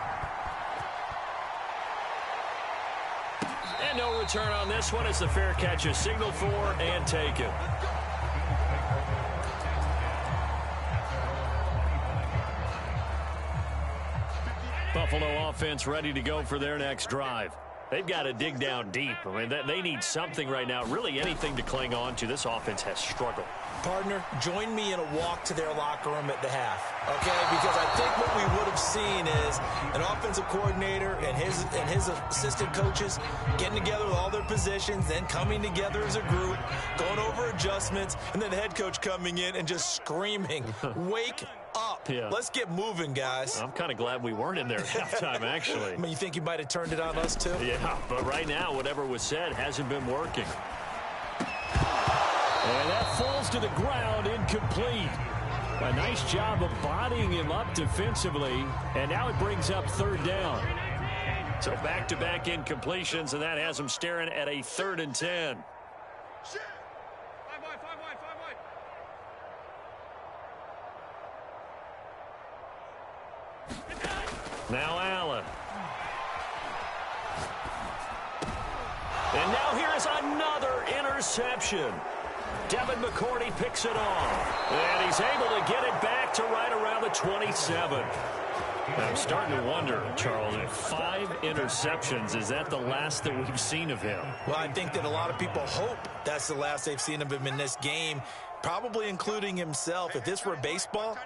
And no return on this one as the fair catch is signaled for and taken. Buffalo offense ready to go for their next drive. They've got to dig down deep. I mean, they need something right now, really anything to cling on to. This offense has struggled. Partner, join me in a walk to their locker room at the half, okay? Because I think what we would have seen is an offensive coordinator and his assistant coaches getting together with all their positions, then coming together as a group, going over adjustments, and then the head coach coming in and just screaming, wake up. Yeah. Let's get moving, guys. I'm kind of glad we weren't in there at halftime, actually. I mean, you think you might have turned it on us, too? Yeah, but right now, whatever was said hasn't been working. And that falls to the ground, incomplete. A nice job of bodying him up defensively, and now it brings up 3rd down. So back-to-back incompletions, and that has him staring at a 3rd and 10. Now Allen. And now here is another interception. Devin McCourty picks it off. And he's able to get it back to right around the 27. I'm starting to wonder, Charles, if 5 interceptions, is that the last that we've seen of him? Well, I think that a lot of people hope that's the last they've seen of him in this game, probably including himself. If this were baseball,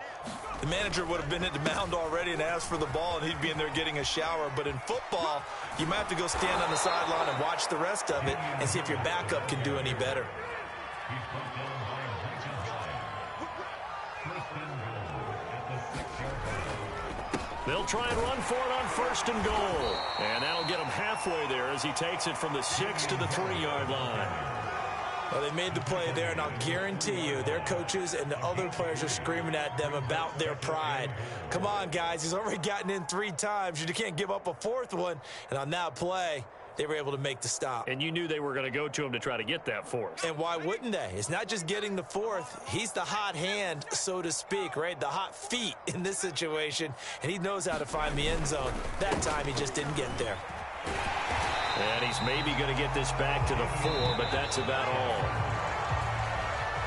the manager would have been at the mound already and asked for the ball, and he'd be in there getting a shower. But in football, you might have to go stand on the sideline and watch the rest of it and see if your backup can do any better. They'll try and run for it on 1st and goal. And that'll get him halfway there as he takes it from the 6 to the 3-yard line. Well, they made the play there, and I'll guarantee you their coaches and the other players are screaming at them about their pride. Come on, guys. He's already gotten in 3 times. You can't give up a 4th one. And on that play, they were able to make the stop. And you knew they were going to go to him to try to get that 4th. And why wouldn't they? It's not just getting the 4th. He's the hot hand, so to speak, right? The hot feet in this situation. And he knows how to find the end zone. That time, he just didn't get there. And he's maybe going to get this back to the 4, but that's about all.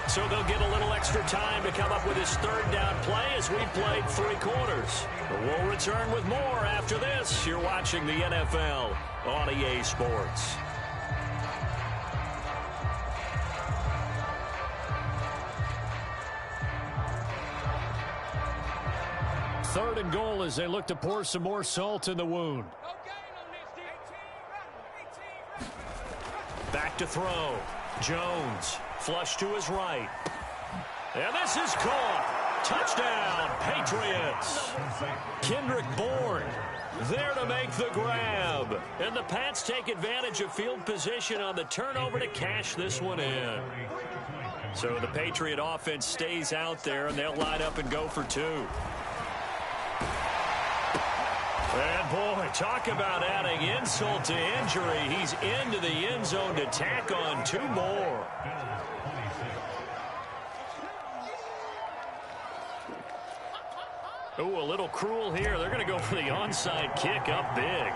So they'll get a little extra time to come up with his 3rd down play as we've played 3 quarters. But we'll return with more after this. You're watching the NFL on EA Sports. Third and goal as they look to pour some more salt in the wound. Back to throw. Jones, flush to his right. And this is caught. Touchdown, Patriots. Kendrick Bourne there to make the grab. And the Pats take advantage of field position on the turnover to cash this one in. So the Patriot offense stays out there, and they'll line up and go for 2. And, boy, talk about adding insult to injury. He's into the end zone to tack on 2 more. Ooh, a little cruel here. They're going to go for the onside kick up big.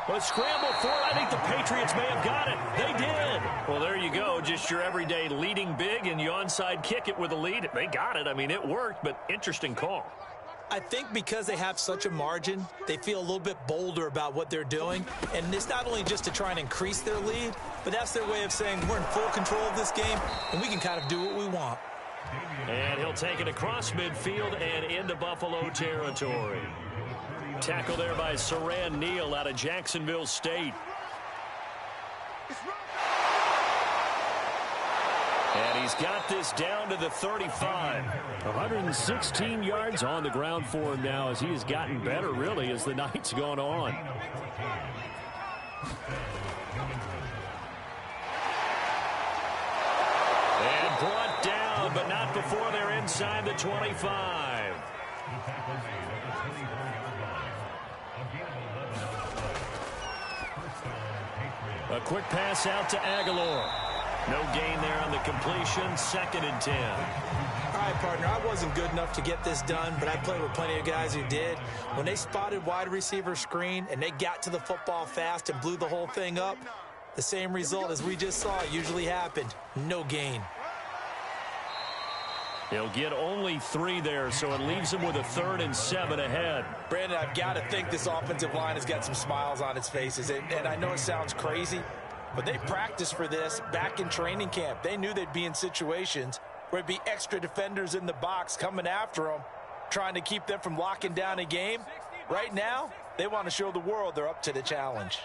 But scramble for it. I think the Patriots may have got it. They did. Well, there you go. Just your everyday leading big, and you onside kick it with a lead. They got it. I mean, it worked, but interesting call. I think because they have such a margin, they feel a little bit bolder about what they're doing. And it's not only just to try and increase their lead, but that's their way of saying we're in full control of this game, and we can kind of do what we want. And he'll take it across midfield and into Buffalo territory. Tackle there by Siran Neal out of Jacksonville State. And he's got this down to the 35. 116 yards on the ground for him now as he has gotten better, really, as the night's gone on. And brought down, but not before they're inside the 25. A quick pass out to Aguilar. No gain there on the completion. 2nd and 10. All right, partner, I wasn't good enough to get this done, but I played with plenty of guys who did. When they spotted wide receiver screen and they got to the football fast and blew the whole thing up, the same result as we just saw usually happened. No gain. They'll get only 3 there, so it leaves them with a 3rd and 7 ahead. Brandon, I've got to think this offensive line has got some smiles on its faces. And I know it sounds crazy, but they practiced for this back in training camp. They knew they'd be in situations where there'd be extra defenders in the box coming after them, trying to keep them from locking down a game. Right now, they want to show the world they're up to the challenge.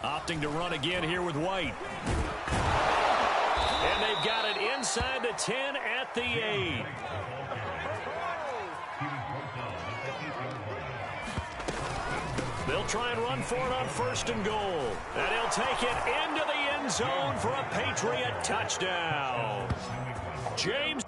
Opting to run again here with White. And they've got it inside the 10 at the 8. They'll try and run for it on 1st and goal. And he'll take it into the end zone for a Patriot touchdown. James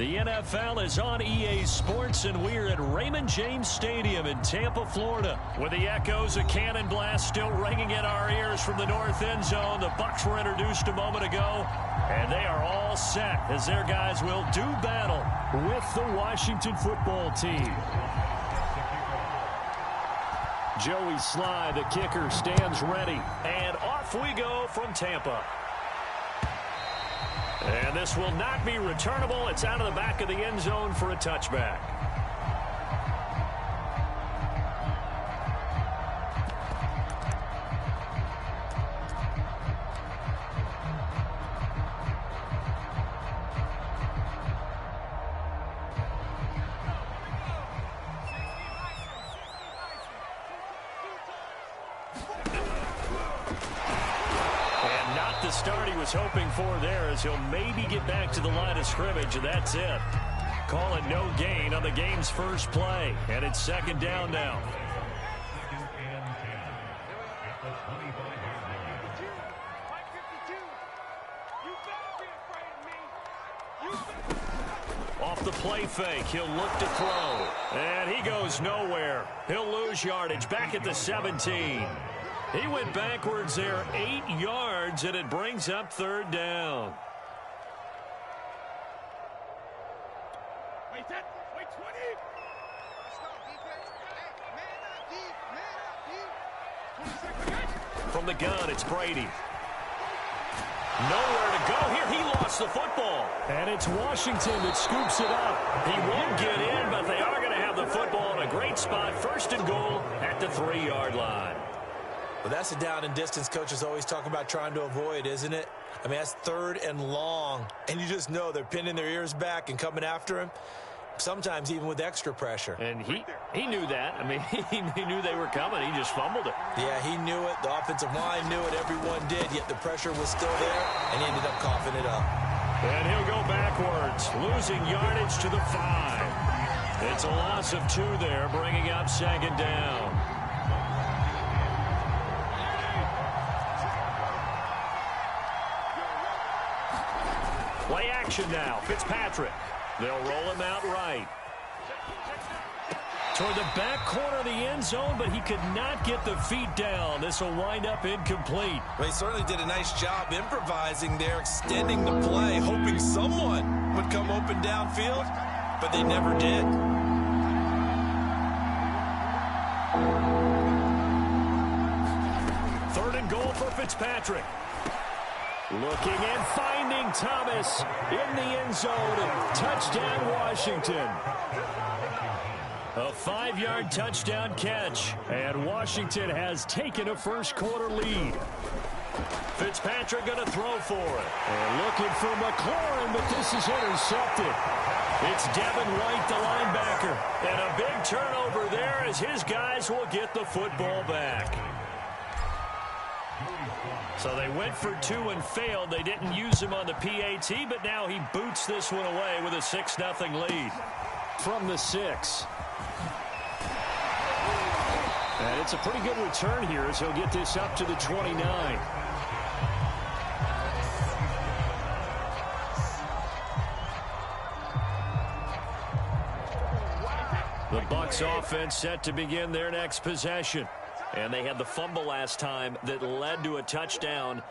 The NFL is on EA Sports, and we're at Raymond James Stadium in Tampa, Florida, with the echoes of Cannon Blast still ringing in our ears from the north end zone. The Bucs were introduced a moment ago, and they are all set as their guys will do battle with the Washington football team. Joey Sly, the kicker, stands ready, and off we go from Tampa. And this will not be returnable. It's out of the back of the end zone for a touchback. Start he was hoping for there, as he'll maybe get back to the line of scrimmage, and that's it. Call it no gain on the game's first play, and it's second down now. Off the play fake, he'll look to throw, and he goes nowhere. He'll lose yardage back at the 17. He went backwards there 8 yards, and it brings up third down. Wait 10, wait 20. Let's go, defense. Man up, deep. 20 seconds. From the gun, it's Brady. Nowhere to go here. He lost the football. And it's Washington that scoops it up. He won't get in, but they are going to have the football in a great spot. First and goal at the 3-yard line. Well, that's a down and distance coaches always talk about trying to avoid, isn't it? I mean, that's third and long, and you just know they're pinning their ears back and coming after him, sometimes even with extra pressure. And he knew that. I mean, he knew they were coming. He just fumbled it. Yeah, he knew it. The offensive line knew it. Everyone did, yet the pressure was still there, and he ended up coughing it up. And he'll go backwards, losing yardage to the 5. It's a loss of 2 there, bringing up second down. Play action now. Fitzpatrick. They'll roll him out right. Toward the back corner of the end zone, but he could not get the feet down. This will wind up incomplete. Well, he certainly did a nice job improvising there, extending the play, hoping someone would come open downfield, but they never did. Third and goal for Fitzpatrick. Looking and finding Thomas in the end zone. Touchdown, Washington. A 5-yard touchdown catch, and Washington has taken a first-quarter lead. Fitzpatrick going to throw for it. And looking for McLaurin, but this is intercepted. It's Devin White, the linebacker. And a big turnover there as his guys will get the football back. So they went for 2 and failed. They didn't use him on the PAT, but now he boots this one away with a 6-0 lead. From the 6. And it's a pretty good return here as he'll get this up to the 29. The Bucs offense set to begin their next possession. And they had the fumble last time that led to a touchdown.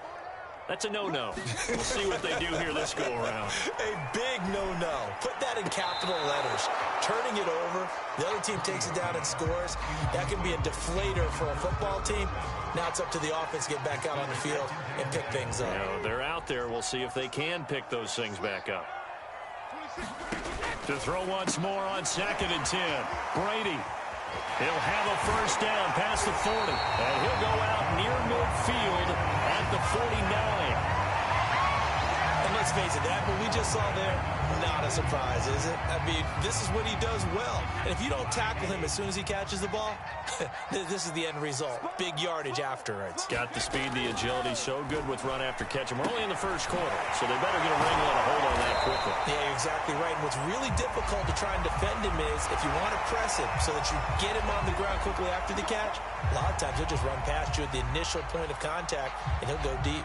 That's a no-no. We'll see what they do here this go-around. A big no-no. Put that in capital letters. Turning it over, the other team takes it down and scores. That can be a deflator for a football team. Now it's up to the offense to get back out on the field and pick things up. You know, they're out there. We'll see if they can pick those things back up. To throw once more on 2nd and 10. Brady. He'll have a first down past the 40. And he'll go out near midfield at the 49. And let's face it, that what we just saw there, not a surprise, is it? I mean, this is what he does well. And if you don't tackle him as soon as he catches the ball, this is the end result. Big yardage afterwards. Got the speed, the agility, so good with run after catch. And we're only in the first quarter, so they better get a wrangle and a hold on that quickly. Yeah, you're exactly right. And what's really difficult to try and defend him is if you want to press him so that you get him on the ground quickly after the catch, a lot of times he'll just run past you at the initial point of contact, and he'll go deep.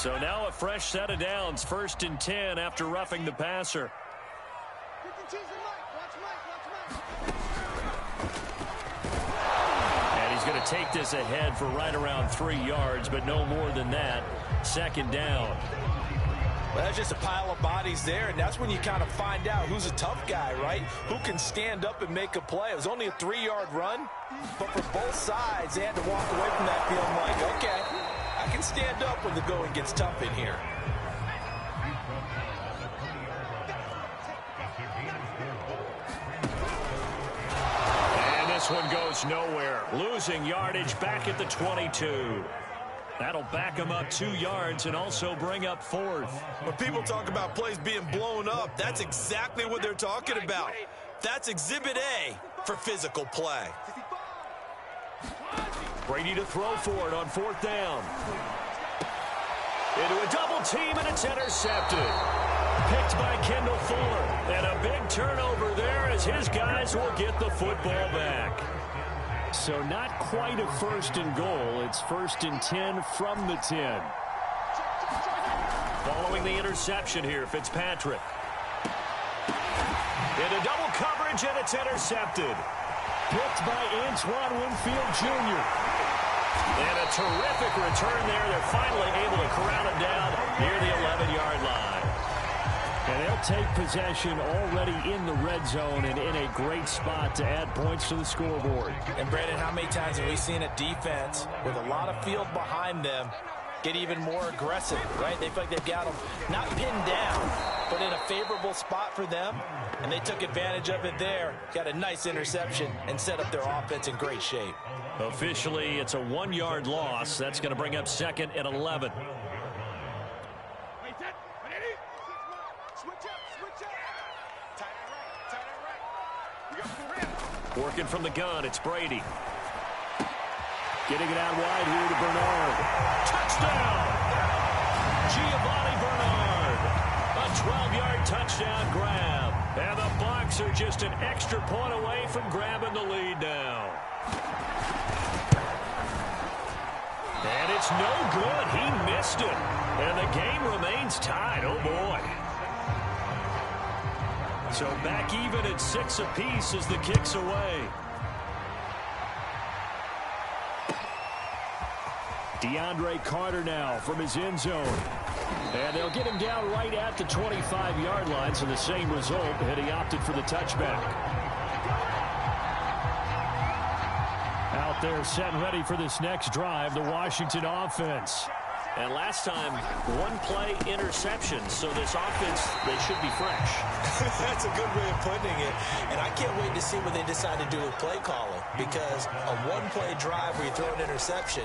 So now a fresh set of downs, 1st and 10 after roughing the passer. And he's going to take this ahead for right around 3 yards, but no more than that. 2nd down. Well, that's just a pile of bodies there, and that's when you kind of find out who's a tough guy, right? Who can stand up and make a play. It was only a 3-yard run, but for both sides, they had to walk away from that feeling like, okay, I can stand up when the going gets tough in here. And this one goes nowhere. Losing yardage back at the 22. That'll back him up 2 yards and also bring up 4th. When people talk about plays being blown up, that's exactly what they're talking about. That's Exhibit A for physical play. Brady to throw for it on 4th down. Into a double team, and it's intercepted. Picked by Kendall Fuller. And a big turnover there as his guys will get the football back. So not quite a 1st and goal. It's 1st and 10 from the 10. Following the interception here, Fitzpatrick. Into double coverage, and it's intercepted. Picked by Antoine Winfield Jr. And a terrific return there. They're finally able to corral him down near the 11-yard line. And they'll take possession already in the red zone and in a great spot to add points to the scoreboard. And, Brandon, how many times have we seen a defense with a lot of field behind them get even more aggressive, right? They feel like they've got them not pinned down, but in a favorable spot for them, and they took advantage of it there. Got a nice interception and set up their offense in great shape. Officially, it's a 1-yard loss. That's going to bring up 2nd and 11. Working from the gun, it's Brady. Getting it out wide here to Bernard. Touchdown! Giovanni Bernard. A 12-yard touchdown grab. And the Bucs are just an extra point away from grabbing the lead now. And it's no good. He missed it. And the game remains tied. Oh, boy. So back even at 6 apiece as the kick's away. DeAndre Carter now from his end zone. And they'll get him down right at the 25-yard line, so the same result, and he opted for the touchback. Out there set and ready for this next drive, the Washington offense. And last time, 1-play interception, so this offense, they should be fresh. That's a good way of putting it. And I can't wait to see what they decide to do with play calling, because a 1-play drive where you throw an interception,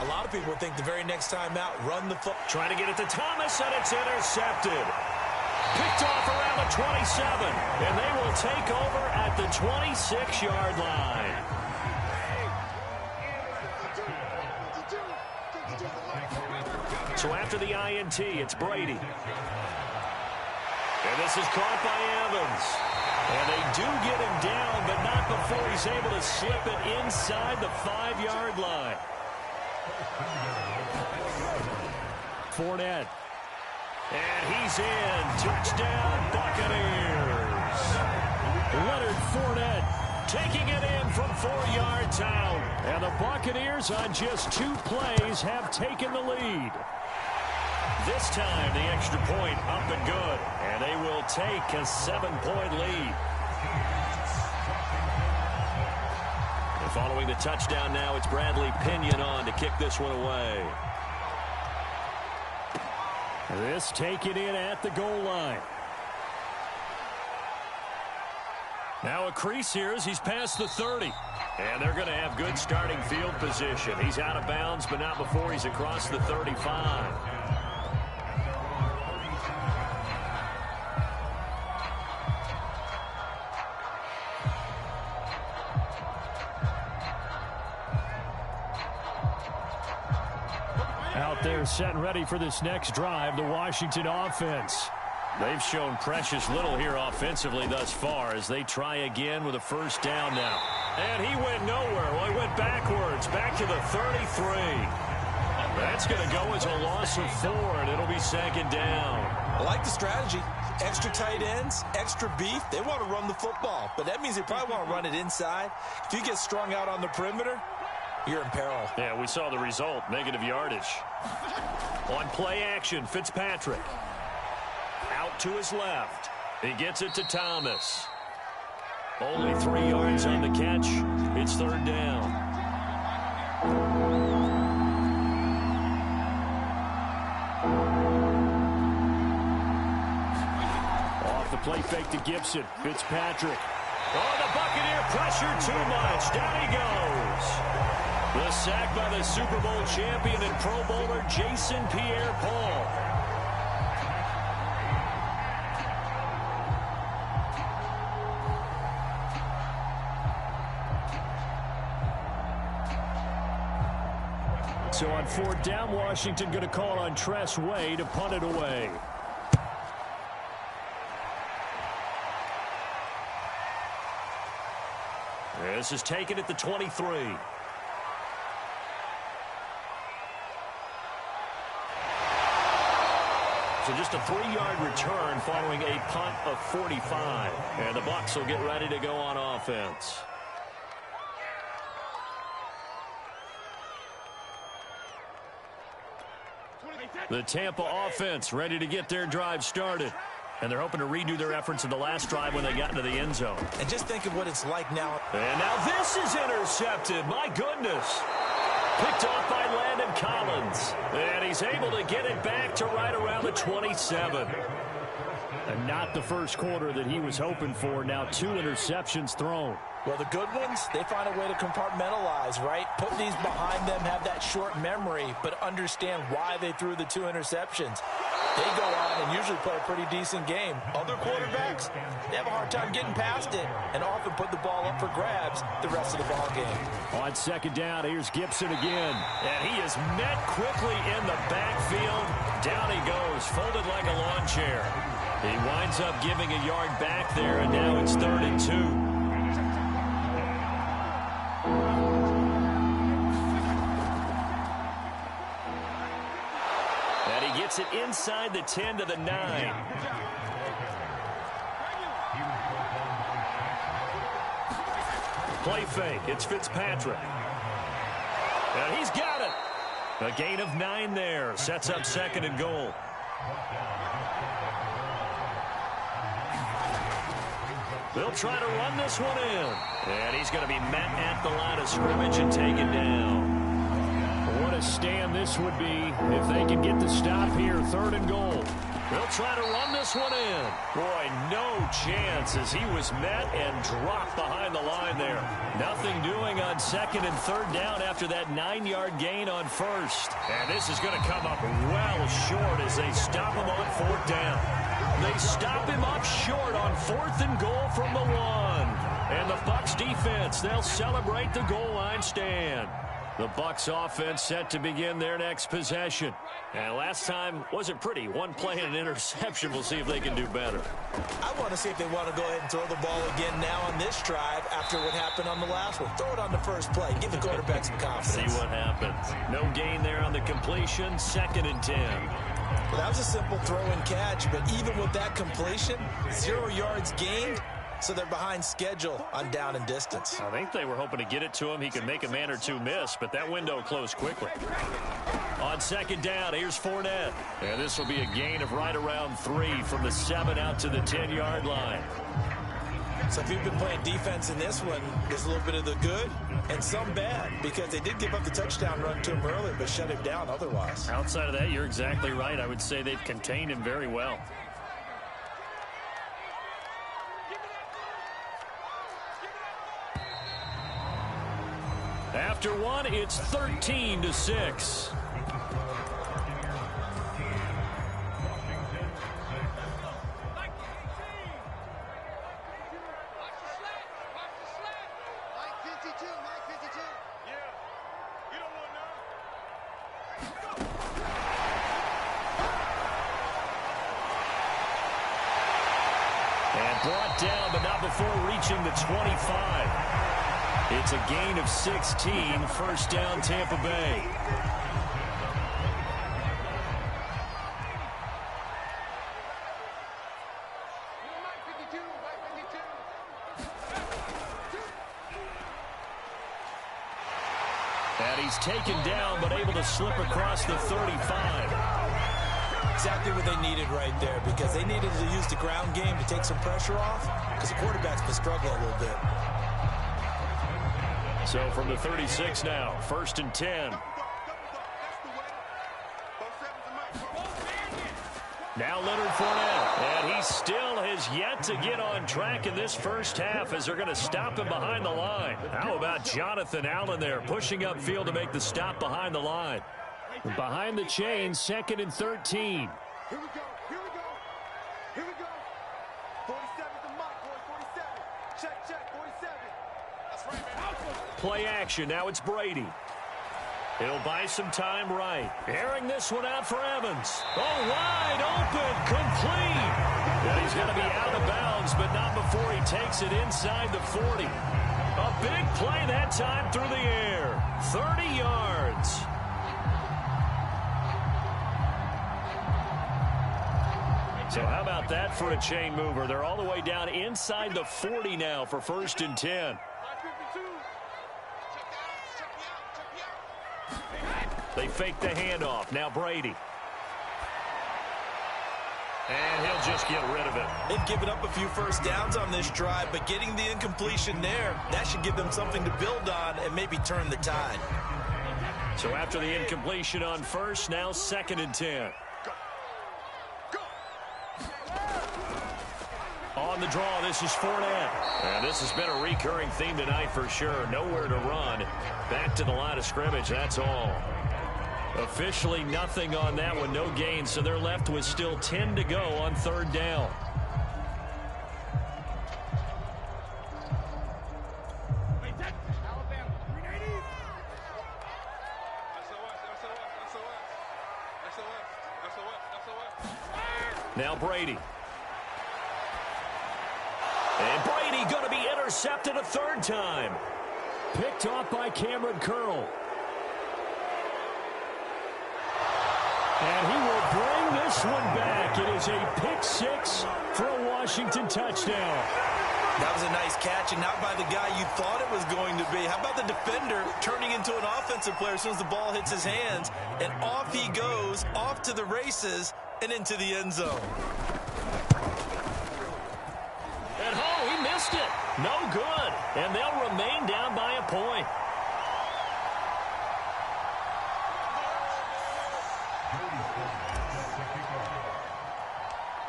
a lot of people think the very next time out, run the foot. Trying to get it to Thomas, and it's intercepted. Picked off around the 27, and they will take over at the 26-yard line. So after the INT, it's Brady. And this is caught by Evans. And they do get him down, but not before he's able to slip it inside the 5-yard line. Fournette. And he's in. Touchdown, Buccaneers. Leonard Fournette taking it in from 4 yards out. And the Buccaneers on just 2 plays have taken the lead. This time the extra point up and good. And they will take a 7-point lead. And following the touchdown now, it's Bradley Pinion on to kick this one away. This taken in at the goal line. Now a crease here as he's past the 30. And they're going to have good starting field position. He's out of bounds, but not before he's across the 35. Out there set and ready for this next drive, the Washington offense. They've shown precious little here offensively thus far as they try again with a 1st down now. And he went nowhere. Well, he went backwards, back to the 33. That's going to go as a loss of 4, and it'll be second down. I like the strategy. Extra tight ends, extra beef. They want to run the football, but that means they probably want to run it inside. If you get strung out on the perimeter, you're in peril. Yeah, we saw the result, negative yardage. On play action, Fitzpatrick. Out to his left. He gets it to Thomas. Only 3 yards on the catch. It's third down. Off the play fake to Gibson. Fitzpatrick. Oh, the Buccaneer pressure too much. Down he goes. The sack by the Super Bowl champion and Pro Bowler Jason Pierre-Paul. So on 4th down, Washington going to call on Tress Way to punt it away. This is taken at the 23. So just a 3-yard return following a punt of 45. And the Bucs will get ready to go on offense. The Tampa offense ready to get their drive started. And they're hoping to redo their efforts in the last drive when they got into the end zone. And just think of what it's like now. And now this is intercepted. My goodness. Picked off by Landon Collins. And he's able to get it back to right around the 27. And not the first quarter that he was hoping for. Now 2 interceptions thrown. Well, the good ones, they find a way to compartmentalize, right? Put these behind them, have that short memory, but understand why they threw the 2 interceptions. They go on and usually play a pretty decent game. Other quarterbacks, they have a hard time getting past it and often put the ball up for grabs the rest of the ball game. On 2nd down, here's Gibson again. And he is met quickly in the backfield. Down he goes, folded like a lawn chair. He winds up giving a yard back there, and now it's 3rd and 2. It inside the 10 to the 9. Play fake. It's Fitzpatrick. And he's got it. A gain of 9 there. Sets up 2nd and goal. They'll try to run this one in. And he's going to be met at the line of scrimmage and taken down. What a stand this would be if they can get the stop here. 3rd and goal. They'll try to run this one in. Boy, no chance as he was met and dropped behind the line there. Nothing doing on 2nd and 3rd down after that 9-yard gain on 1st. And this is going to come up well short as they stop him on 4th down. They stop him up short on 4th and goal from the 1. And the Bucs defense, they'll celebrate the goal line stand. The Bucs offense set to begin their next possession. And last time wasn't pretty. 1 play and an interception. We'll see if they can do better. I want to see if they want to go ahead and throw the ball again now on this drive after what happened on the last one. Throw it on the first play. Give the quarterback some confidence. See what happens. No gain there on the completion. 2nd and 10. Well, that was a simple throw and catch, but even with that completion, 0 yards gained. So they're behind schedule on down and distance. I think they were hoping to get it to him. He could make a man or 2 miss, but that window closed quickly. On 2nd down, here's Fournette. And this will be a gain of right around 3 from the 7 out to the 10-yard line. So if you've been playing defense in this one, there's a little bit of the good and some bad, because they did give up the touchdown run to him earlier, but shut him down otherwise. Outside of that, you're exactly right. I would say they've contained him very well. After 1, it's 13-6. And brought down, but not before reaching the 25. It's a gain of 16, 1st down Tampa Bay. And he's taken down, but able to slip across the 35. Exactly what they needed right there, because they needed to use the ground game to take some pressure off, because the quarterback's been struggling a little bit. So from the 36 now, 1st and 10. Now Leonard Fournette, and he still has yet to get on track in this first half as they're going to stop him behind the line. How about Jonathan Allen there, pushing upfield to make the stop behind the line? Behind the chain, 2nd and 13. Here we go, here we go, here we go. 47's the mark, boys, 47. Check, 47. That's right, man. Play action, now it's Brady. He'll buy some time right. Airing this one out for Evans. Oh, wide open, complete. And he's going to be out of bounds, but not before he takes it inside the 40. A big play that time through the air. 30 yards. So how about that for a chain mover? They're all the way down inside the 40 now for 1st and 10. They fake the handoff. Now Brady. And he'll just get rid of it. They've given up a few first downs on this drive, but getting the incompletion there, that should give them something to build on and maybe turn the tide. So after the incompletion on 1st, now 2nd and 10. On the draw, this is Fournette. And this has been a recurring theme tonight for sure. Nowhere to run. Back to the line of scrimmage, that's all. Officially nothing on that one, no gain. So they're left with still 10 to go on 3rd down. Now Brady. And Brady going to be intercepted a 3rd time. Picked off by Cameron Curl. And he will bring this one back. It is a pick 6 for a Washington touchdown. That was a nice catch, and not by the guy you thought it was going to be. How about the defender turning into an offensive player as soon as the ball hits his hands, and off he goes, off to the races, and into the end zone. And oh, he missed it. No good. And they'll remain down by a point.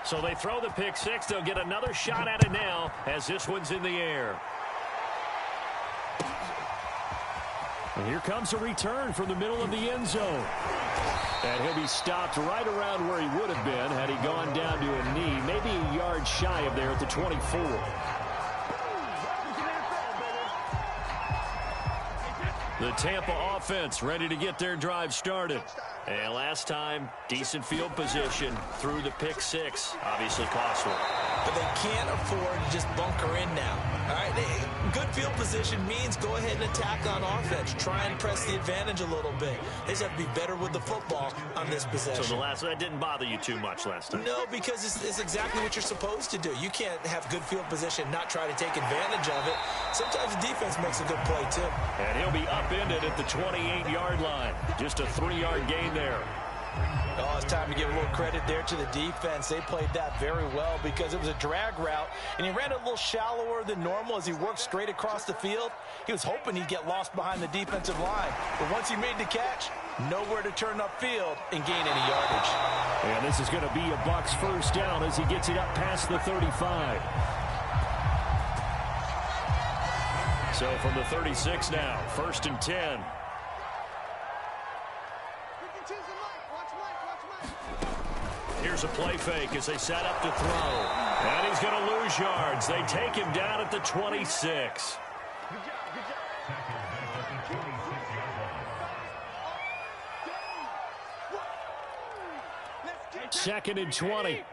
So they throw the pick 6. They'll get another shot at it now as this one's in the air. And here comes a return from the middle of the end zone. And he'll be stopped right around where he would have been had he gone down to a knee, maybe a yard shy of there at the 24. The Tampa offense ready to get their drive started. And last time, decent field position through the pick 6. Obviously costly. But they can't afford to just bunker in now. All right, good field position means go ahead and attack on offense. Try and press the advantage a little bit. They just have to be better with the football on this possession. So that didn't bother you too much last time? No, because it's exactly what you're supposed to do. You can't have good field position, not try to take advantage of it. Sometimes the defense makes a good play, too. And he'll be upended at the 28-yard line. Just a 3-yard gain there. Oh, it's time to give a little credit there to the defense. They played that very well because it was a drag route, and he ran a little shallower than normal as he worked straight across the field. He was hoping he'd get lost behind the defensive line. But once he made the catch, nowhere to turn upfield and gain any yardage. And this is going to be a Bucs first down as he gets it up past the 35. So from the 36 now, 1st and 10. Here's a play fake as they set up to throw. And he's going to lose yards. They take him down at the 26. Second and 20.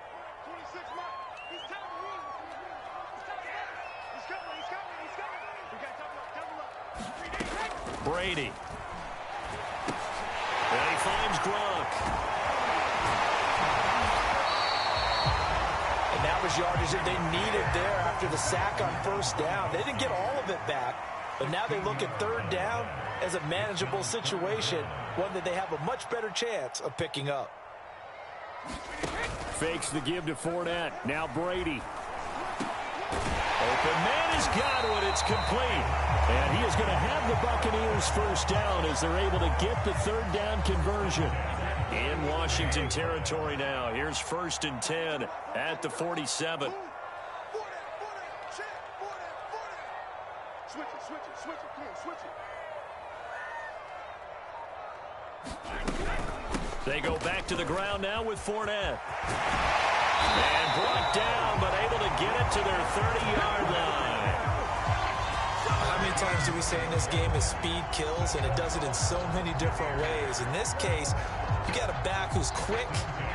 Brady. And he finds Gronk. And that was yardage that they needed there after the sack on first down. They didn't get all of it back, But now they look at third down as a manageable situation, one that they have a much better chance of picking up. Fakes the give to Fournette. Now Brady. Open man has got it. It's complete. And he is going to have the Buccaneers first down as they're able to get the third down conversion. In Washington territory now. Here's 1st and 10 at the 47. Switch it. Come on, switch it. They go back to the ground now with Fournette. And brought down, but able to get it to their 30-yard line. How many times do we say in this game is speed kills, and it does it in so many different ways. In this case, you got a back who's quick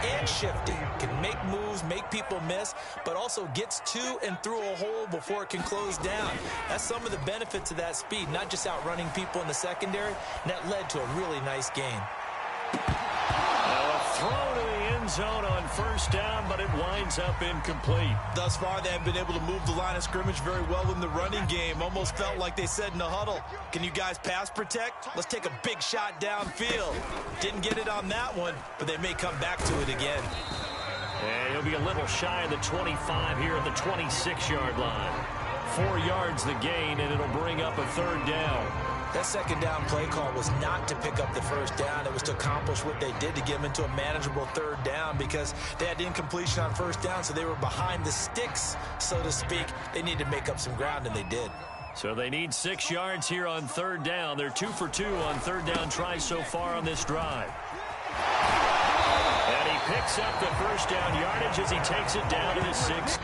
and shifty, can make moves, make people miss, but also gets to and through a hole before it can close down. That's some of the benefits of that speed, not just outrunning people in the secondary, and that led to a really nice game. Now a throw to the end zone on 1st down, but it winds up incomplete. Thus far, they have been able to move the line of scrimmage very well in the running game. Almost felt like they said in the huddle, can you guys pass protect? Let's take a big shot downfield. Didn't get it on that one, but they may come back to it again. And he'll be a little shy of the 25 here at the 26-yard line. 4 yards the gain, and it'll bring up a 3rd down. That 2nd down play call was not to pick up the 1st down. It was to accomplish what they did to get them into a manageable 3rd down because they had incompletion on 1st down, so they were behind the sticks, so to speak. They needed to make up some ground, and they did. So they need 6 yards here on 3rd down. They're 2 for 2 on 3rd down tries so far on this drive. And he picks up the 1st down yardage as he takes it down to the 6.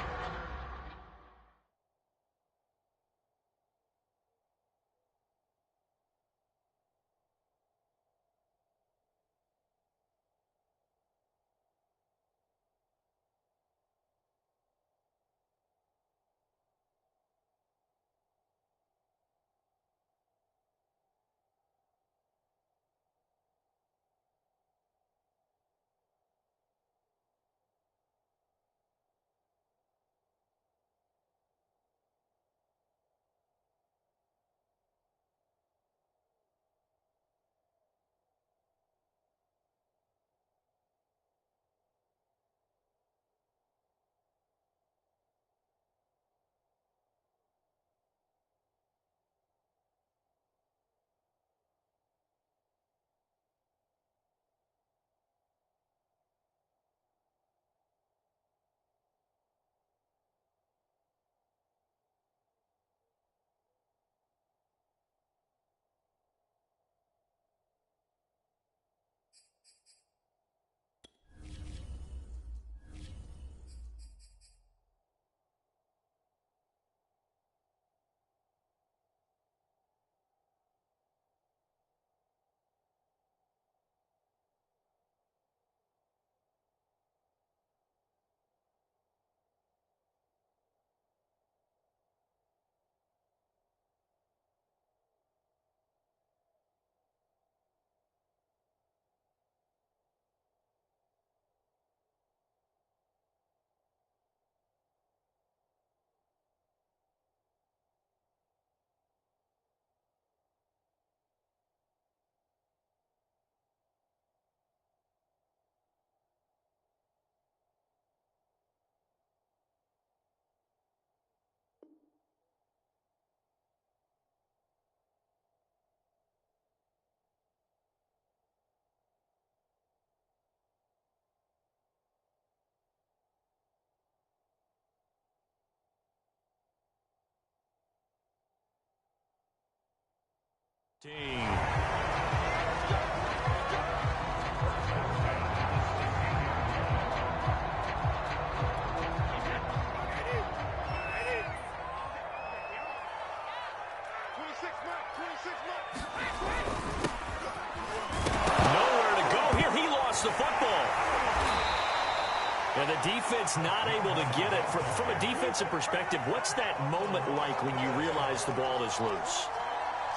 And the defense not able to get it. From a defensive perspective, what's that moment like when you realize the ball is loose?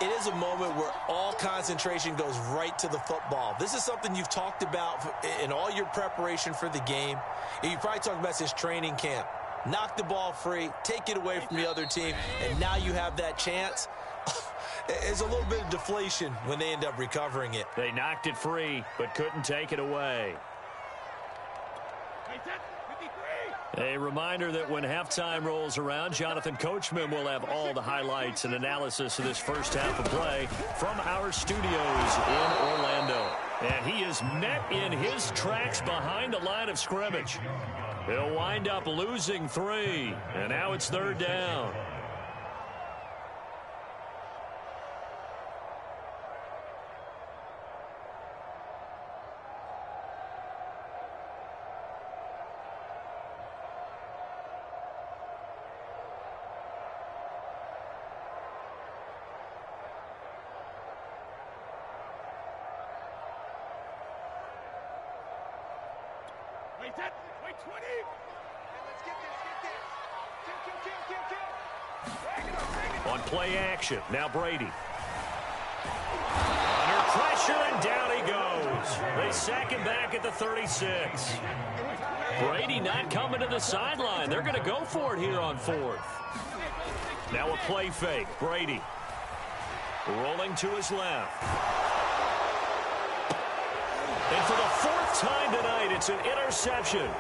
It is a moment where all concentration goes right to the football. This is something you've talked about in all your preparation for the game. You probably talked about since training camp. Knock the ball free, take it away from the other team, and now you have that chance. It's a little bit of deflation when they end up recovering it. They knocked it free, but couldn't take it away. A reminder that when halftime rolls around, Jonathan Coachman will have all the highlights and analysis of this first half of play from our studios in Orlando. And he is met in his tracks behind the line of scrimmage. He'll wind up losing 3, and now it's 3rd down. Wait 20. Let's get this. Kill. On play action, now Brady. Under pressure, and down he goes. They sack him back at the 36. Brady not coming to the sideline. They're going to go for it here on 4th. Now a play fake. Brady rolling to his left. And for the 4th time tonight, it's an interception.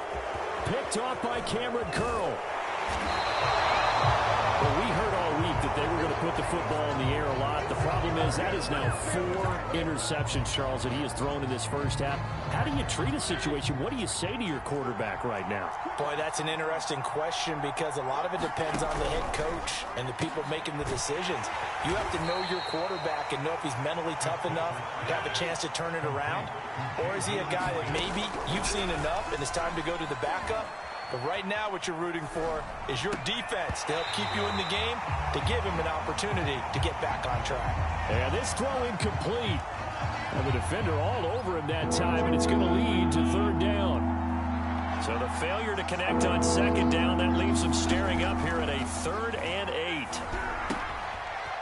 Picked off by Cameron Curl. Well, we heard all week that they were going to put the football in the air a lot. The problem is that is now 4 interceptions, Charles, that he has thrown in this first half. How do you treat a situation? What do you say to your quarterback right now? Boy, that's an interesting question because a lot of it depends on the head coach and the people making the decisions. You have to know your quarterback and know if he's mentally tough enough to have a chance to turn it around. Or is he a guy that maybe you've seen enough and it's time to go to the backup? But right now what you're rooting for is your defense to help keep you in the game, to give him an opportunity to get back on track. And this throw incomplete. And the defender all over him that time, and it's going to lead to 3rd down. So the failure to connect on 2nd down, that leaves him staring up here at a 3rd and 8.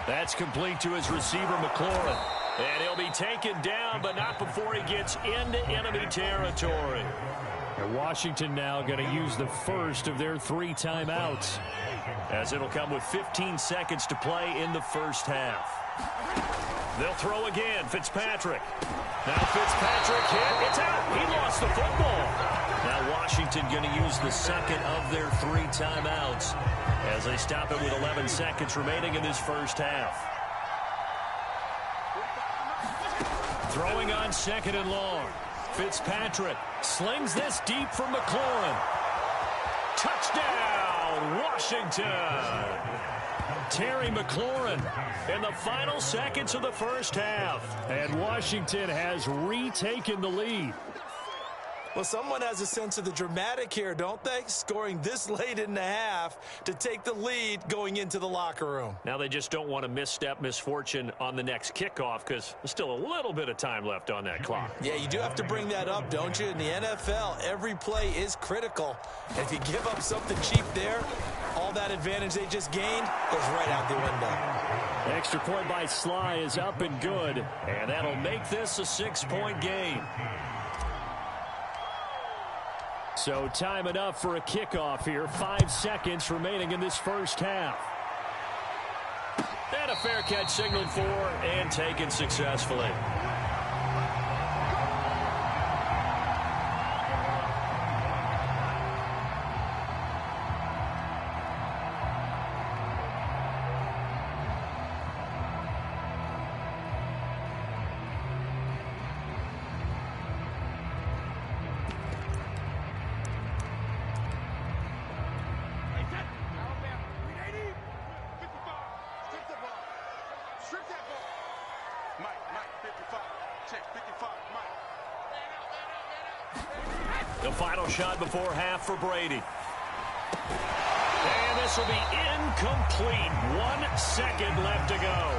That's complete to his receiver, McLaurin. And he'll be taken down, but not before he gets into enemy territory. And Washington now going to use the first of their 3 timeouts, as it'll come with 15 seconds to play in the first half. They'll throw again. Fitzpatrick. Now Fitzpatrick hit. It's out. He lost the football. Now Washington going to use the second of their 3 timeouts as they stop it with 11 seconds remaining in this first half. Throwing on 2nd and long. Fitzpatrick slings this deep from McLaurin. Touchdown, Washington. Terry McLaurin in the final seconds of the first half. And Washington has retaken the lead. Well, someone has a sense of the dramatic here, don't they? Scoring this late in the half to take the lead going into the locker room. Now they just don't want to misstep misfortune on the next kickoff because there's still a little bit of time left on that clock. Yeah, you do have to bring that up, don't you? In the NFL, every play is critical. And if you give up something cheap there, all that advantage they just gained goes right out the window. Extra point by Sly is up and good. And that'll make this a 6-point game. So time enough for a kickoff here. 5 seconds remaining in this first half. And a fair catch signaled for and taken successfully. The final shot before half for Brady. And this will be incomplete. 1 second left to go.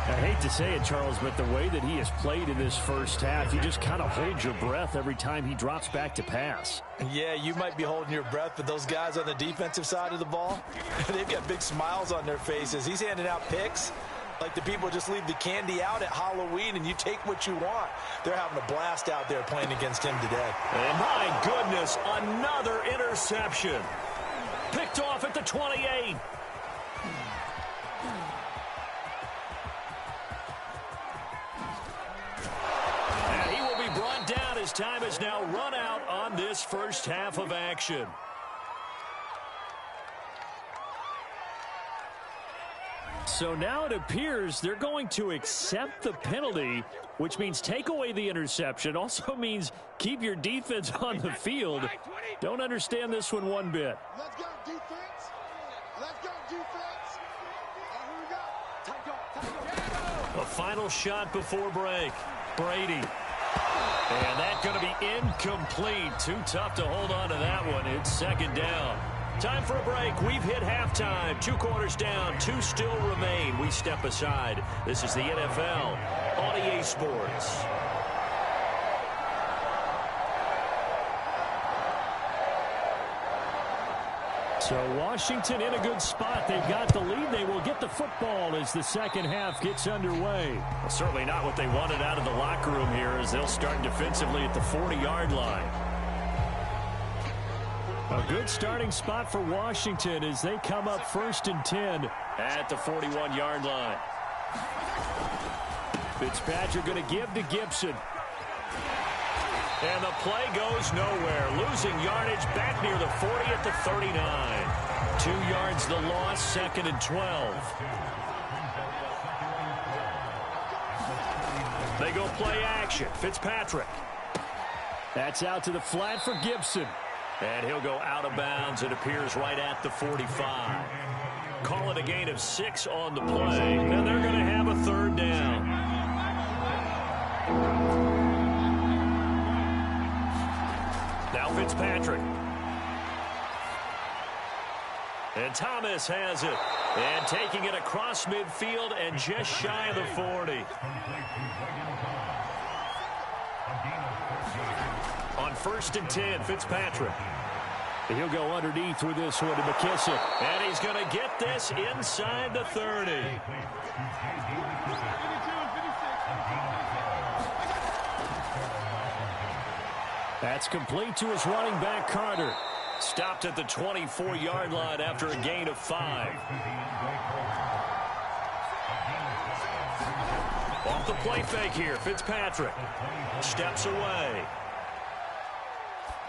I hate to say it, Charles, but the way that he has played in this first half, you just kind of hold your breath every time he drops back to pass. Yeah, you might be holding your breath, but those guys on the defensive side of the ball, they've got big smiles on their faces. He's handing out picks like the people just leave the candy out at Halloween and you take what you want. They're having a blast out there playing against him today. And my goodness, another interception. Picked off at the 28. as time is now run out on this first half of action. So now it appears they're going to accept the penalty, which means take away the interception. Also means keep your defense on the field. Don't understand this one bit. Let's go, defense. Let's go, defense. Here we go. A final shot before break. Brady. And that's going to be incomplete. Too tough to hold on to that one. It's second down. Time for a break. We've hit halftime. 2 quarters down. 2 still remain. We step aside. This is the NFL on EA Sports. So Washington in a good spot. They've got the lead. They will get the football as the second half gets underway. Well, certainly not what they wanted out of the locker room here as they'll start defensively at the 40-yard line. A good starting spot for Washington as they come up 1st and 10 at the 41-yard line. Fitzpatrick going to give to Gibson. And the play goes nowhere. Losing yardage back near the 40 at the 39. 2 yards the loss, 2nd and 12. They go play action. Fitzpatrick. That's out to the flat for Gibson. And he'll go out of bounds. It appears right at the 45. Call it a gain of 6 on the play. And they're going to have a 3rd down. Now Fitzpatrick. And Thomas has it. And taking it across midfield and just shy of the 40. On 1st and 10, Fitzpatrick. He'll go underneath with this one to McKissick. And he's going to get this inside the 30. That's complete to his running back, Carter. Stopped at the 24-yard line after a gain of 5. Off the play fake here, Fitzpatrick. Steps away.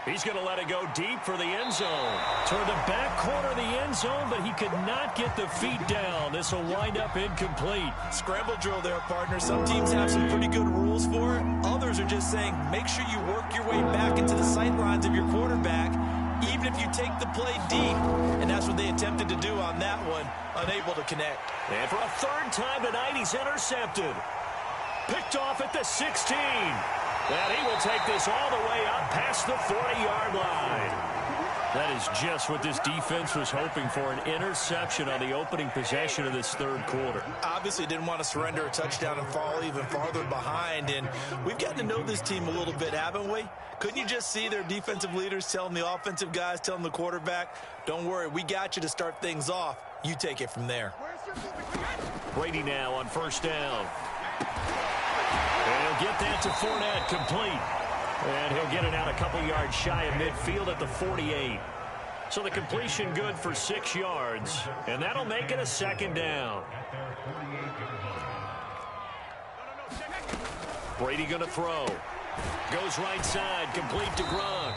He's going to let it go deep for the end zone. Toward the back corner of the end zone, but he could not get the feet down. This will wind up incomplete. Scramble drill there, partner. Some teams have some pretty good rules for it. Others are just saying, make sure you work your way back into the sight lines of your quarterback, even if you take the play deep. And that's what they attempted to do on that one, unable to connect. And for a 3rd time tonight, he's intercepted. Picked off at the 16. And he will take this all the way up past the 40-yard line. That is just what this defense was hoping for, an interception on the opening possession of this 3rd quarter. Obviously didn't want to surrender a touchdown and fall even farther behind. And we've gotten to know this team a little bit, haven't we? Couldn't you just see their defensive leaders telling the offensive guys, telling the quarterback, don't worry, we got you to start things off. You take it from there. Brady now on 1st down. And he'll get that to Fournette, complete. And he'll get it out a couple yards shy of midfield at the 48. So the completion good for 6 yards. And that'll make it a 2nd down. Brady going to throw. Goes right side, complete to Gronk.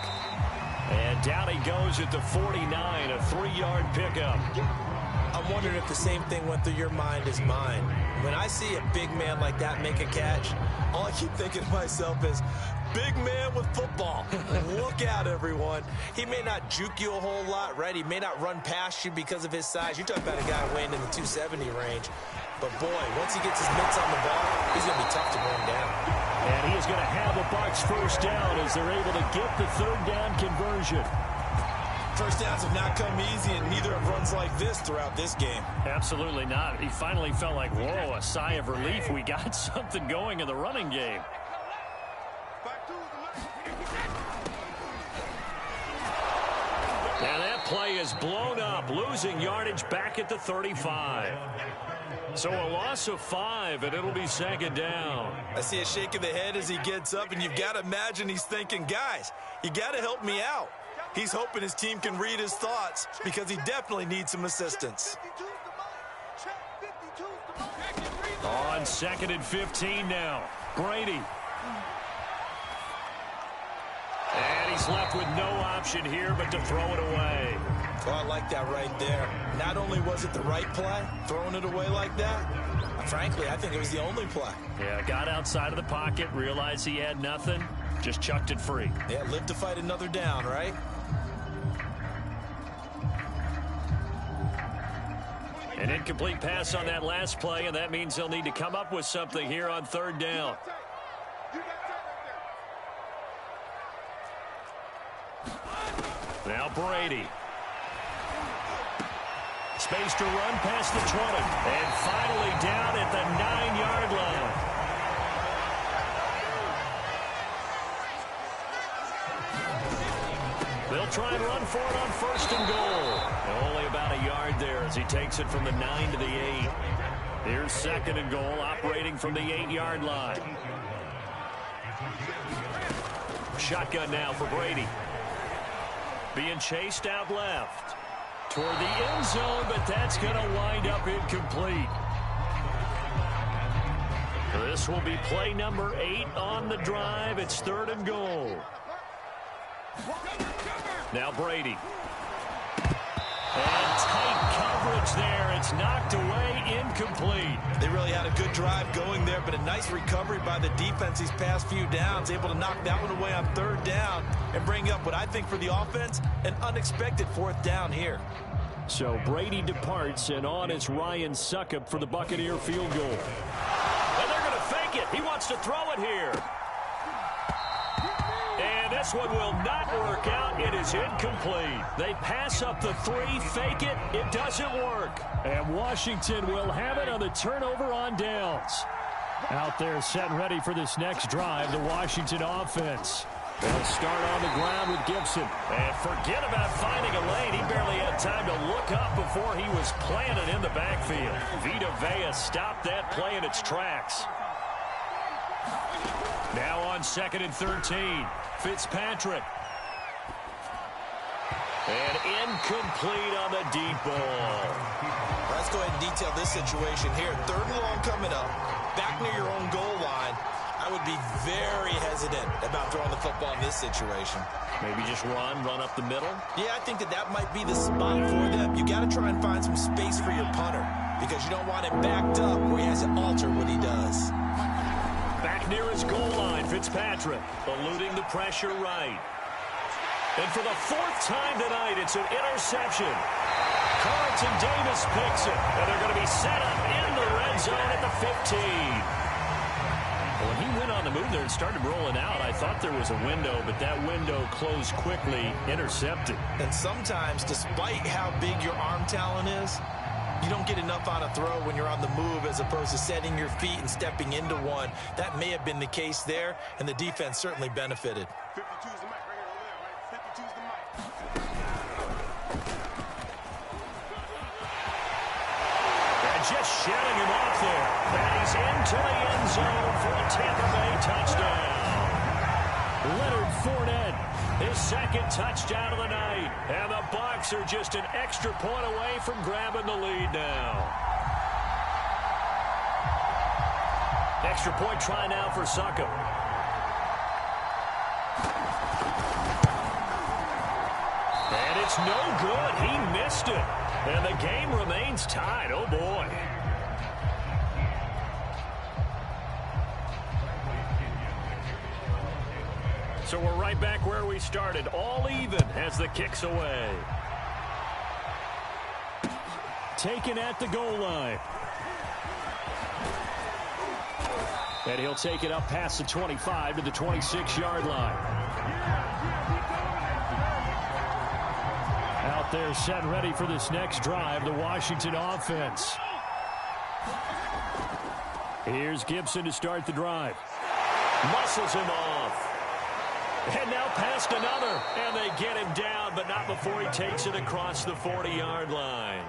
And down he goes at the 49, a 3-yard pickup. I'm wondering if the same thing went through your mind as mine. When I see a big man like that make a catch, all I keep thinking to myself is, big man with football. Look out, everyone. He may not juke you a whole lot, right? He may not run past you because of his size. You're talking about a guy weighing in the 270 range. But, boy, once he gets his mitts on the ball, he's going to be tough to bring down. And he is going to have a Bucs 1st down as they're able to get the 3rd down conversion. First downs have not come easy, and neither have runs like this throughout this game. Absolutely not. He finally felt like, whoa, a sigh of relief. We got something going in the running game. And that play is blown up, losing yardage back at the 35. So a loss of 5, and it'll be 2nd down. I see a shake of the head as he gets up, and you've got to imagine he's thinking, guys, you got to help me out. He's hoping his team can read his thoughts because he definitely needs some assistance. On 2nd and 15 now. Brady. he's left with no option here but to throw it away. Oh, I like that right there. Not only was it the right play, throwing it away like that, frankly, I think it was the only play. Yeah, got outside of the pocket, realized he had nothing, just chucked it free. Yeah, live to fight another down, right? An incomplete pass on that last play, and that means they'll need to come up with something here on third down. Now Brady. Space to run past the 20. And finally down at the 9-yard line. They'll try and run for it on first and goal. Only about a yard there as he takes it from the 9 to the 8. Here's second and goal, operating from the 8-yard line. Shotgun now for Brady. Being chased out left. Toward the end zone, but that's going to wind up incomplete. This will be play number 8 on the drive. It's third and goal. Now Brady. And tight coverage there. It's knocked away, incomplete. They really had a good drive going there, but a nice recovery by the defense these past few downs, able to knock that one away on third down and bring up what I think for the offense, an unexpected fourth down here. So Brady departs, and on is Ryan Succop for the Buccaneer field goal. And they're going to fake it. He wants to throw it here. And this one will not work out. It is incomplete. They pass up the 3, fake it. It doesn't work. And Washington will have it on the turnover on downs. Out there set and ready for this next drive, the Washington offense. They'll start on the ground with Gibson. And forget about finding a lane. He barely had time to look up before he was planted in the backfield. Vita Vea stopped that play in its tracks. Now on 2nd and 13. Fitzpatrick. And incomplete on the deep ball. Let's go ahead and detail this situation here. Third and long coming up. Back near your own goal line. I would be very hesitant about throwing the football in this situation. Maybe just run up the middle? Yeah, I think that might be the spot for them. You got to try and find some space for your punter because you don't want him backed up where he has to alter what he does. Back near his goal line, Fitzpatrick eluding the pressure right. And for the 4th time tonight, it's an interception. Carlton Davis picks it, and they're going to be set up in the red zone at the 15. When he went on the move there and started rolling out, I thought there was a window, but that window closed quickly, intercepted. And sometimes, despite how big your arm talent is, you don't get enough on a throw when you're on the move as opposed to setting your feet and stepping into one. That may have been the case there, and the defense certainly benefited. 52's the mic right here on left, right? 52's the mic. And just shouting him off there. And he's into the end zone for a Tampa Bay touchdown. Leonard Fournette, his 2nd touchdown of the night. And the Bucs are just an extra point away from grabbing the lead now. Extra point try now for Succop. And it's no good. He missed it. And the game remains tied. Oh, boy. So we're right back where we started. All even as the kick's away. Taken at the goal line. And he'll take it up past the 25 to the 26-yard line. Out there set and ready for this next drive, the Washington offense. Here's Gibson to start the drive. Muscles him off. And now past another. And they get him down, but not before he takes it across the 40-yard line.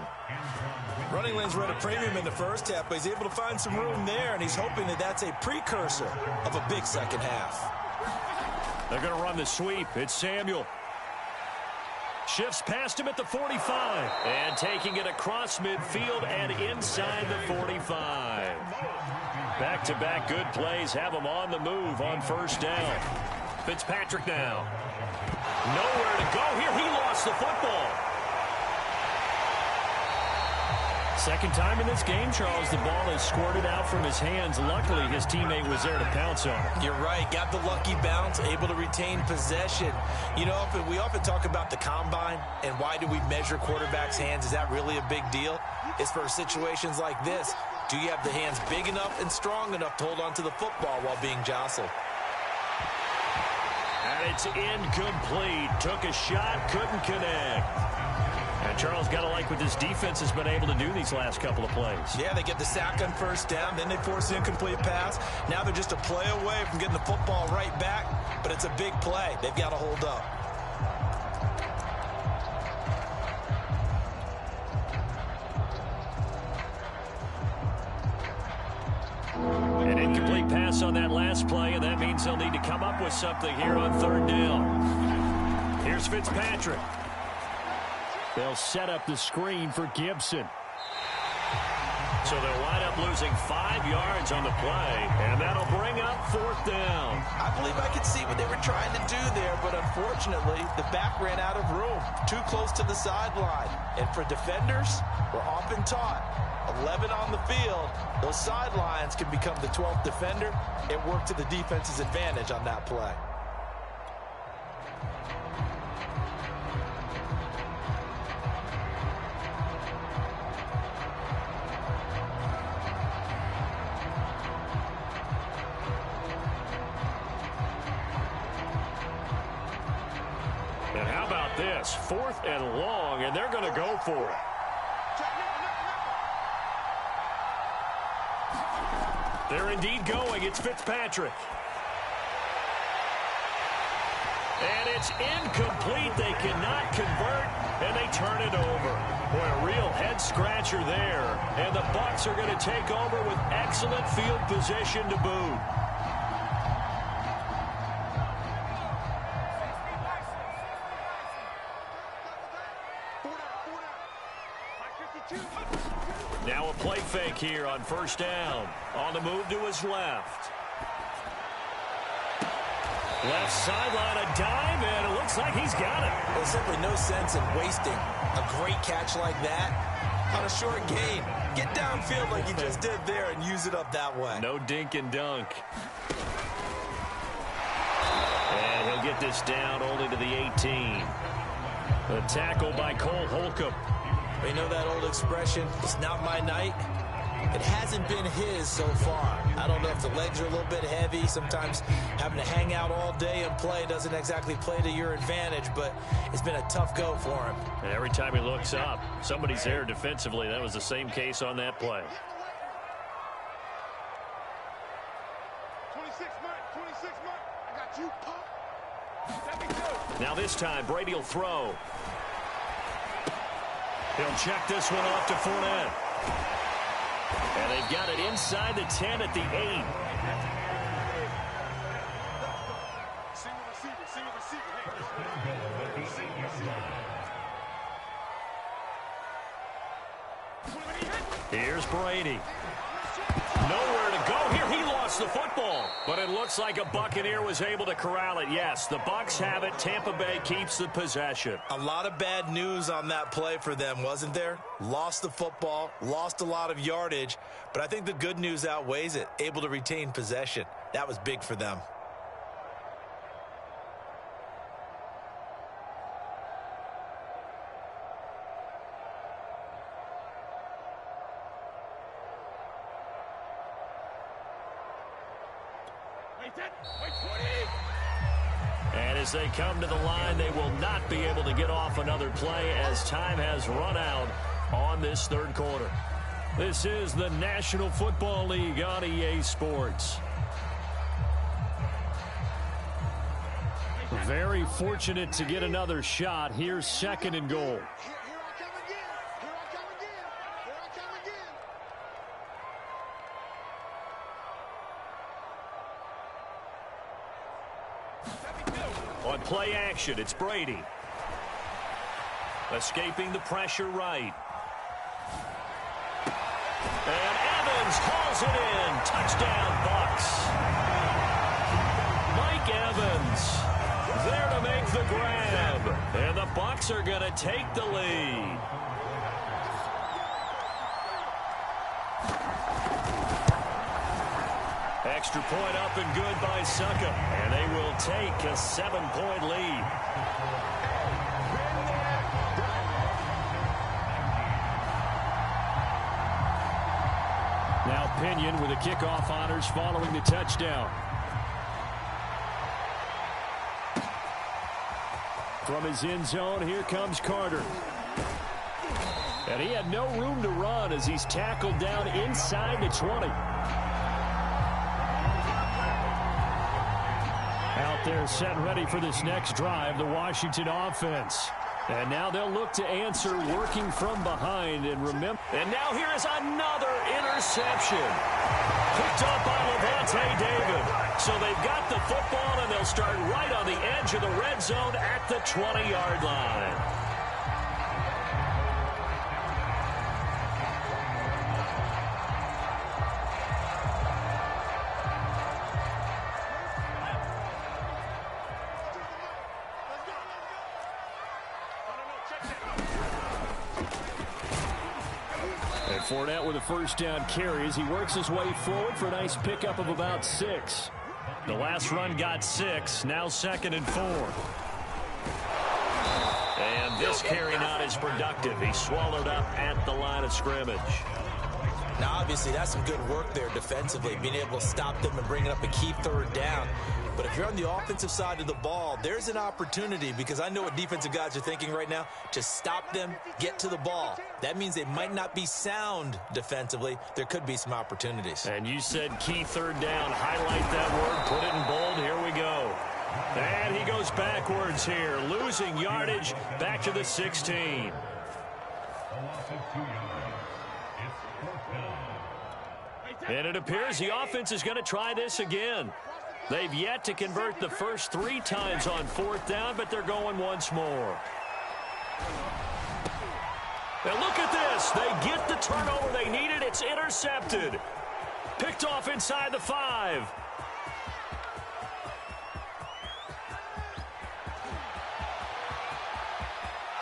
Running lanes were at a premium in the first half, but he's able to find some room there, and he's hoping that that's a precursor of a big second half. They're going to run the sweep. It's Samuel. Shifts past him at the 45. And taking it across midfield and inside the 45. Back-to-back good plays have him on the move on first down. Fitzpatrick now. Nowhere to go here. He lost the football. Second time in this game, Charles, the ball has squirted out from his hands. Luckily, his teammate was there to pounce on it. You're right. Got the lucky bounce, able to retain possession. You know, we often talk about the combine and why do we measure quarterbacks' hands. Is that really a big deal? It's for situations like this. Do you have the hands big enough and strong enough to hold on to the football while being jostled? And it's incomplete. Took a shot, couldn't connect. And Charles, got to like what this defense has been able to do these last couple of plays. Yeah, they get the sack on first down, then they force the incomplete pass. Now they're just a play away from getting the football right back, but it's a big play. They've got to hold up. An incomplete pass on that last play, and that means they'll need to come up with something here on third down. Here's Fitzpatrick. They'll set up the screen for Gibson. So they'll wind up losing 5 yards on the play, and that'll bring up fourth down. I believe I could see what they were trying to do there, but unfortunately, the back ran out of room. Too close to the sideline. And for defenders, we're often taught, 11 on the field, those sidelines can become the 12th defender. It worked to the defense's advantage on that play. And how about this? 4th and long, and they're going to go for it. They're indeed going. It's Fitzpatrick. And it's incomplete. They cannot convert, and they turn it over. Boy, a real head-scratcher there. And the Bucs are going to take over with excellent field position to boot. Now a play fake here on first down. On the move to his left. Left sideline, a dive, and it looks like he's got it. There's simply no sense in wasting a great catch like that on a short gain. Get downfield like you just did there and use it up that way. No dink and dunk. And he'll get this down only to the 18. The tackle by Cole Holcomb. You know that old expression, it's not my night? It hasn't been his so far. I don't know if the legs are a little bit heavy. Sometimes having to hang out all day and play doesn't exactly play to your advantage, but it's been a tough go for him. And every time he looks up, somebody's there defensively. That was the same case on that play. 26 Mike, I got you, Pop. Now this time, Brady will throw. He'll check this one off to Fournette. And they've got it inside the 10 at the 8. Single receiver. Here's Brady. Nowhere to go here. He lost the football. But it looks like a Buccaneer was able to corral it. Yes, the Bucs have it. Tampa Bay keeps the possession. A lot of bad news on that play for them, wasn't there? Lost the football, lost a lot of yardage, but I think the good news outweighs it. Able to retain possession. That was big for them. And as they come to the line, they will not be able to get off another play as time has run out on this third quarter. This is the National Football League on EA Sports. Very fortunate to get another shot. Here's 2nd and goal. On play action, it's Brady. Escaping the pressure right. And Evans hauls it in. Touchdown, Bucs. Mike Evans grab. And the Bucs are going to take the lead. Extra point up and good by Succop. And they will take a 7-point lead. Now Pinion with the kickoff honors following the touchdown. From his end zone, here comes Carter. And he had no room to run as he's tackled down inside the 20. Out there set ready for this next drive, the Washington offense. And now they'll look to answer working from behind. And remember, and now here is another interception. Picked up by Lavonte David. So they've got the football, and they'll start right on the edge of the red zone at the 20-yard line. Fournette with a first down carry as he works his way forward for a nice pickup of about 6. The last run got 6, now 2nd and 4. And this carry not as productive. He swallowed up at the line of scrimmage. Now, obviously, that's some good work there defensively, being able to stop them and bringing up a key 3rd down. But if you're on the offensive side of the ball, there's an opportunity, because I know what defensive guys are thinking right now, to stop them, get to the ball. That means they might not be sound defensively. There could be some opportunities. And you said key 3rd down. Highlight that word. Put it in bold. Here we go. And he goes backwards here, losing yardage back to the 16. And it appears the offense is going to try this again. They've yet to convert the first 3 times on 4th down, but they're going once more. And look at this. They get the turnover they needed. It's intercepted. Picked off inside the 5.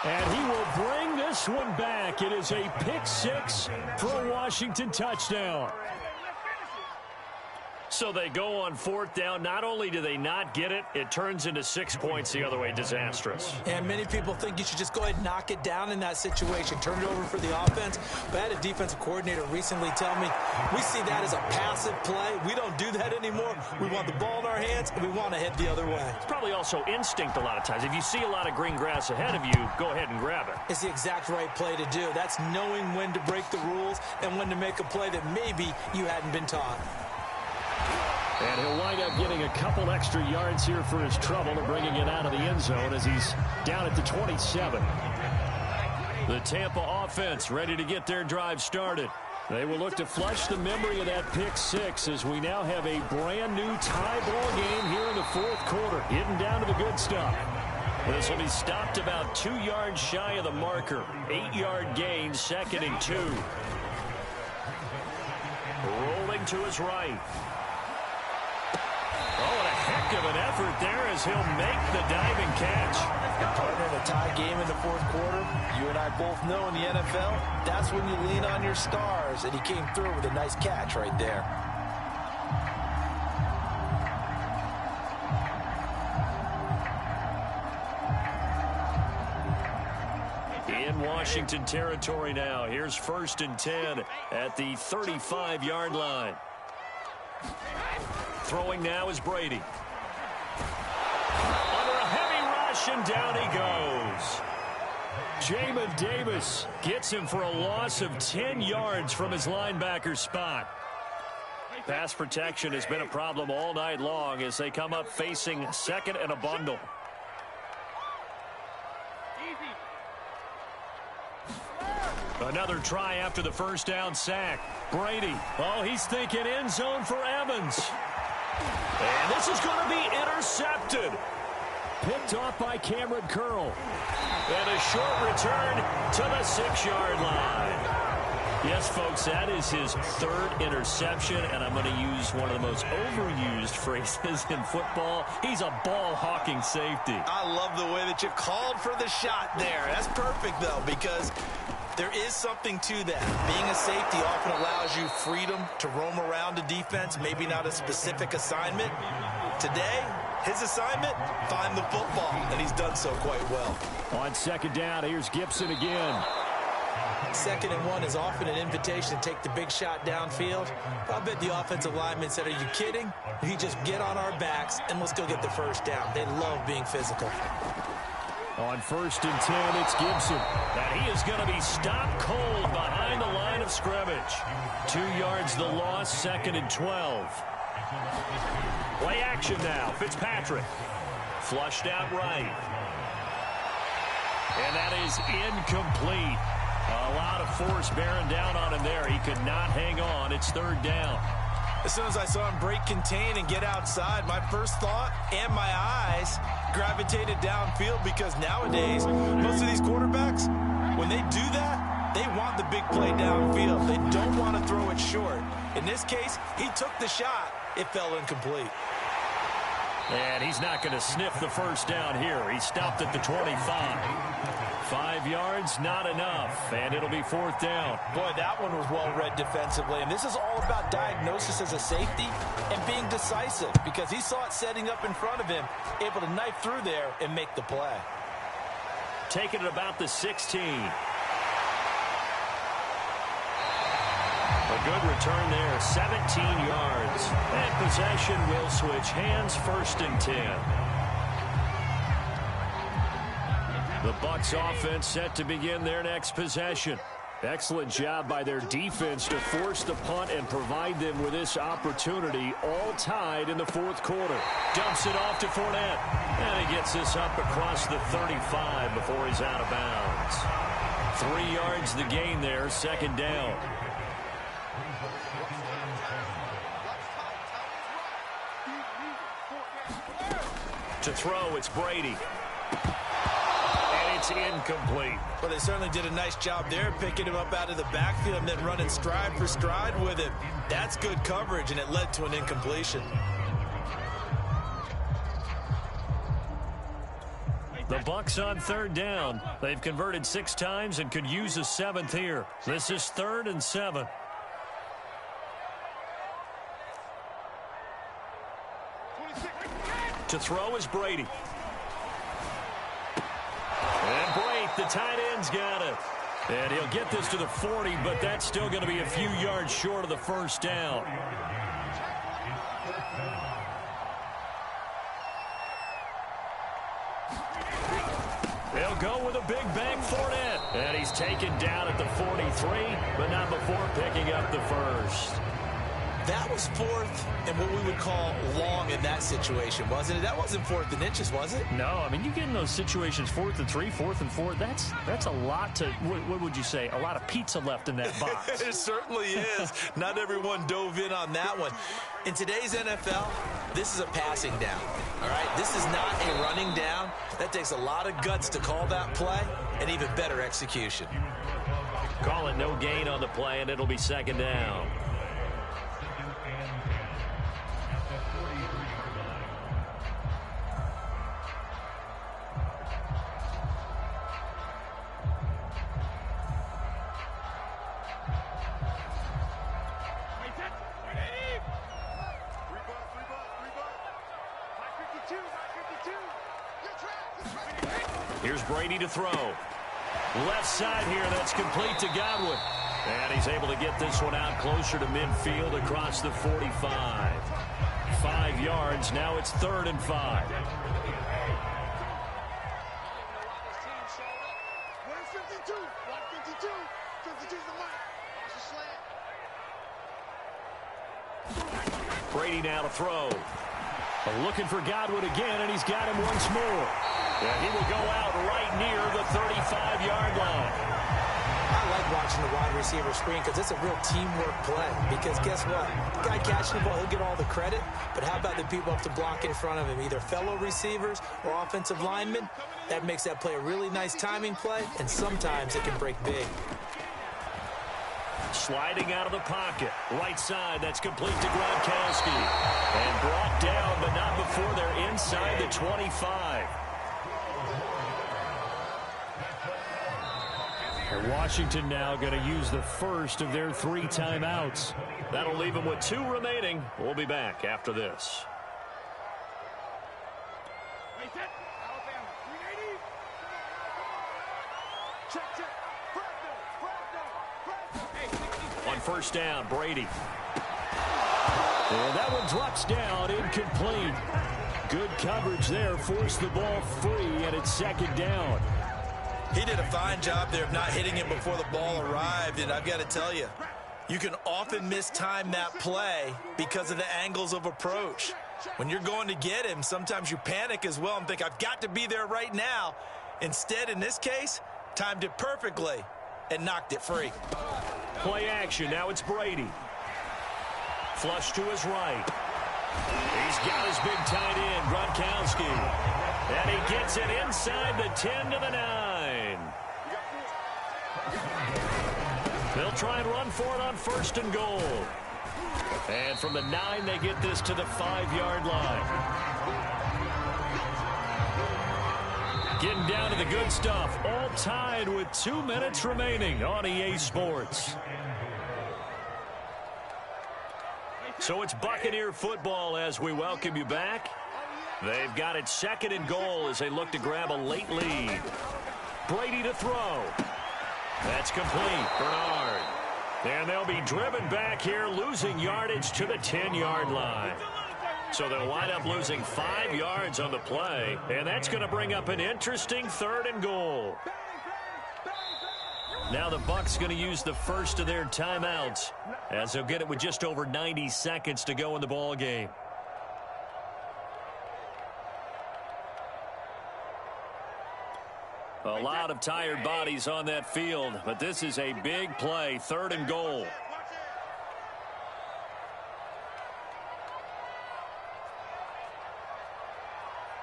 And he will bring this one back. It is a pick 6 for a Washington touchdown. So they go on 4th down. Not only do they not get it, it turns into 6 points the other way. Disastrous. And many people think you should just go ahead and knock it down in that situation. Turn it over for the offense. But I had a defensive coordinator recently tell me, we see that as a passive play. We don't do that anymore. We want the ball in our hands, and we want to head the other way. It's probably also instinct a lot of times. If you see a lot of green grass ahead of you, go ahead and grab it. It's the exact right play to do. That's knowing when to break the rules and when to make a play that maybe you hadn't been taught. And he'll wind up getting a couple extra yards here for his trouble and bringing it out of the end zone as he's down at the 27. The Tampa offense ready to get their drive started. They will look to flush the memory of that pick 6 as we now have a brand new tie ball game here in the 4th quarter. Getting down to the good stuff. This will be stopped about 2 yards shy of the marker. 8-yard gain, 2nd and 2. Rolling to his right. Oh, and a heck of an effort there as he'll make the diving catch. Partner in a tie game in the 4th quarter. You and I both know in the NFL, that's when you lean on your stars. And he came through with a nice catch right there. In Washington territory now. Here's 1st and 10 at the 35-yard line. Throwing now is Brady. Under a heavy rush, and down he goes. Jamin Davis gets him for a loss of 10 yards from his linebacker spot. Pass protection has been a problem all night long as they come up facing 2nd and a bundle. Another try after the first down sack. Brady. Oh, he's thinking end zone for Evans. And this is going to be intercepted. Picked off by Cameron Curl. And a short return to the 6-yard line. Yes, folks, that is his third interception, and I'm going to use one of the most overused phrases in football. He's a ball-hawking safety. I love the way that you called for the shot there. That's perfect, though, because there is something to that. Being a safety often allows you freedom to roam around a defense, maybe not a specific assignment. Today, his assignment, find the football, and he's done so quite well. On second down, here's Gibson again. 2nd and 1 is often an invitation to take the big shot downfield. I bet the offensive lineman said, are you kidding? We just get on our backs and let's go get the first down. They love being physical. On 1st and 10, it's Gibson. And he is going to be stopped cold behind the line of scrimmage. 2 yards the loss, 2nd and 12. Play action now. Fitzpatrick. Flushed out right. And that is incomplete. A lot of force bearing down on him there. He could not hang on. It's 3rd down. As soon as I saw him break contain and get outside, my first thought and my eyes gravitated downfield, because nowadays, most of these quarterbacks, when they do that, they want the big play downfield. They don't want to throw it short. In this case, he took the shot. It fell incomplete. And he's not going to sniff the first down here. He stopped at the 25. 5 yards, not enough, and it'll be 4th down. Boy, that one was well read defensively, and this is all about diagnosis as a safety and being decisive, because he saw it setting up in front of him, able to knife through there and make the play. Taking it about the 16. A good return there, 17 yards. And possession will switch hands, 1st and 10. The Bucs offense set to begin their next possession. Excellent job by their defense to force the punt and provide them with this opportunity, all tied in the 4th quarter. Dumps it off to Fournette. And he gets this up across the 35 before he's out of bounds. 3 yards the gain there, 2nd down. To throw, it's Brady. And it's incomplete. Well, they certainly did a nice job there, picking him up out of the backfield and then running stride for stride with him. That's good coverage, and it led to an incompletion. The Bucs on 3rd down. They've converted 6 times and could use a 7th here. This is 3rd and 7. To throw is Brady. And Brate, the tight end's got it. And he'll get this to the 40, but that's still going to be a few yards short of the first down. They'll go with a big bang Fournette. And he's taken down at the 43, but not before picking up the first. That was 4th and what we would call long in that situation, wasn't it? That wasn't 4th and inches, was it? No, I mean, you get in those situations, 4th and 3, 4th and 4. That's a lot to, what would you say, a lot of pizza left in that box. It certainly is. Not everyone dove in on that one. In today's NFL, this is a passing down, all right? This is not a running down. That takes a lot of guts to call that play, and even better execution. Call it no gain on the play, and it'll be 2nd down. Here's Brady to throw. Left side here, that's complete to Godwin. And he's able to get this one out closer to midfield across the 45. 5 yards, now it's 3rd and 5. Where's 52? 52. 52's the mic. Watch the slant. Brady now to throw. Looking for Godwin again, and he's got him once more. And he will go out right near the 35-yard line. I like watching the wide receiver screen because it's a real teamwork play. Because guess what? The guy catching the ball, he'll get all the credit. But how about the people up to block in front of him, either fellow receivers or offensive linemen? That makes that play a really nice timing play, and sometimes it can break big. Sliding out of the pocket. Right side, that's complete to Gronkowski. And brought down, but not before they're inside the 25. Washington now going to use the first of their 3 timeouts. That'll leave them with 2 remaining. We'll be back after this. Alabama, 380. Check. Hey, On first down, Brady. And that one drops down, incomplete. Good coverage there, forced the ball free, and it's second down. He did a fine job there of not hitting him before the ball arrived, and I've got to tell you, you can often mistime that play because of the angles of approach. When you're going to get him, sometimes you panic as well and think, I've got to be there right now. Instead, in this case, timed it perfectly and knocked it free. Play action, now it's Brady. Flush to his right. He's got his big tight end, Gronkowski. And he gets it inside the 10 to the 9. They'll try and run for it on first and goal. And from the 9, they get this to the 5-yard line. Getting down to the good stuff. All tied with 2 minutes remaining on EA Sports. So it's Buccaneer football as we welcome you back. They've got it second and goal as they look to grab a late lead. Brady to throw. That's complete. Bernard. And they'll be driven back here, losing yardage to the 10-yard line. So they'll wind up losing 5 yards on the play, and that's going to bring up an interesting third and goal. Now the Bucs going to use the first of their timeouts as they'll get it with just over 90 seconds to go in the ball game. A lot of tired bodies on that field, but this is a big play, third and goal.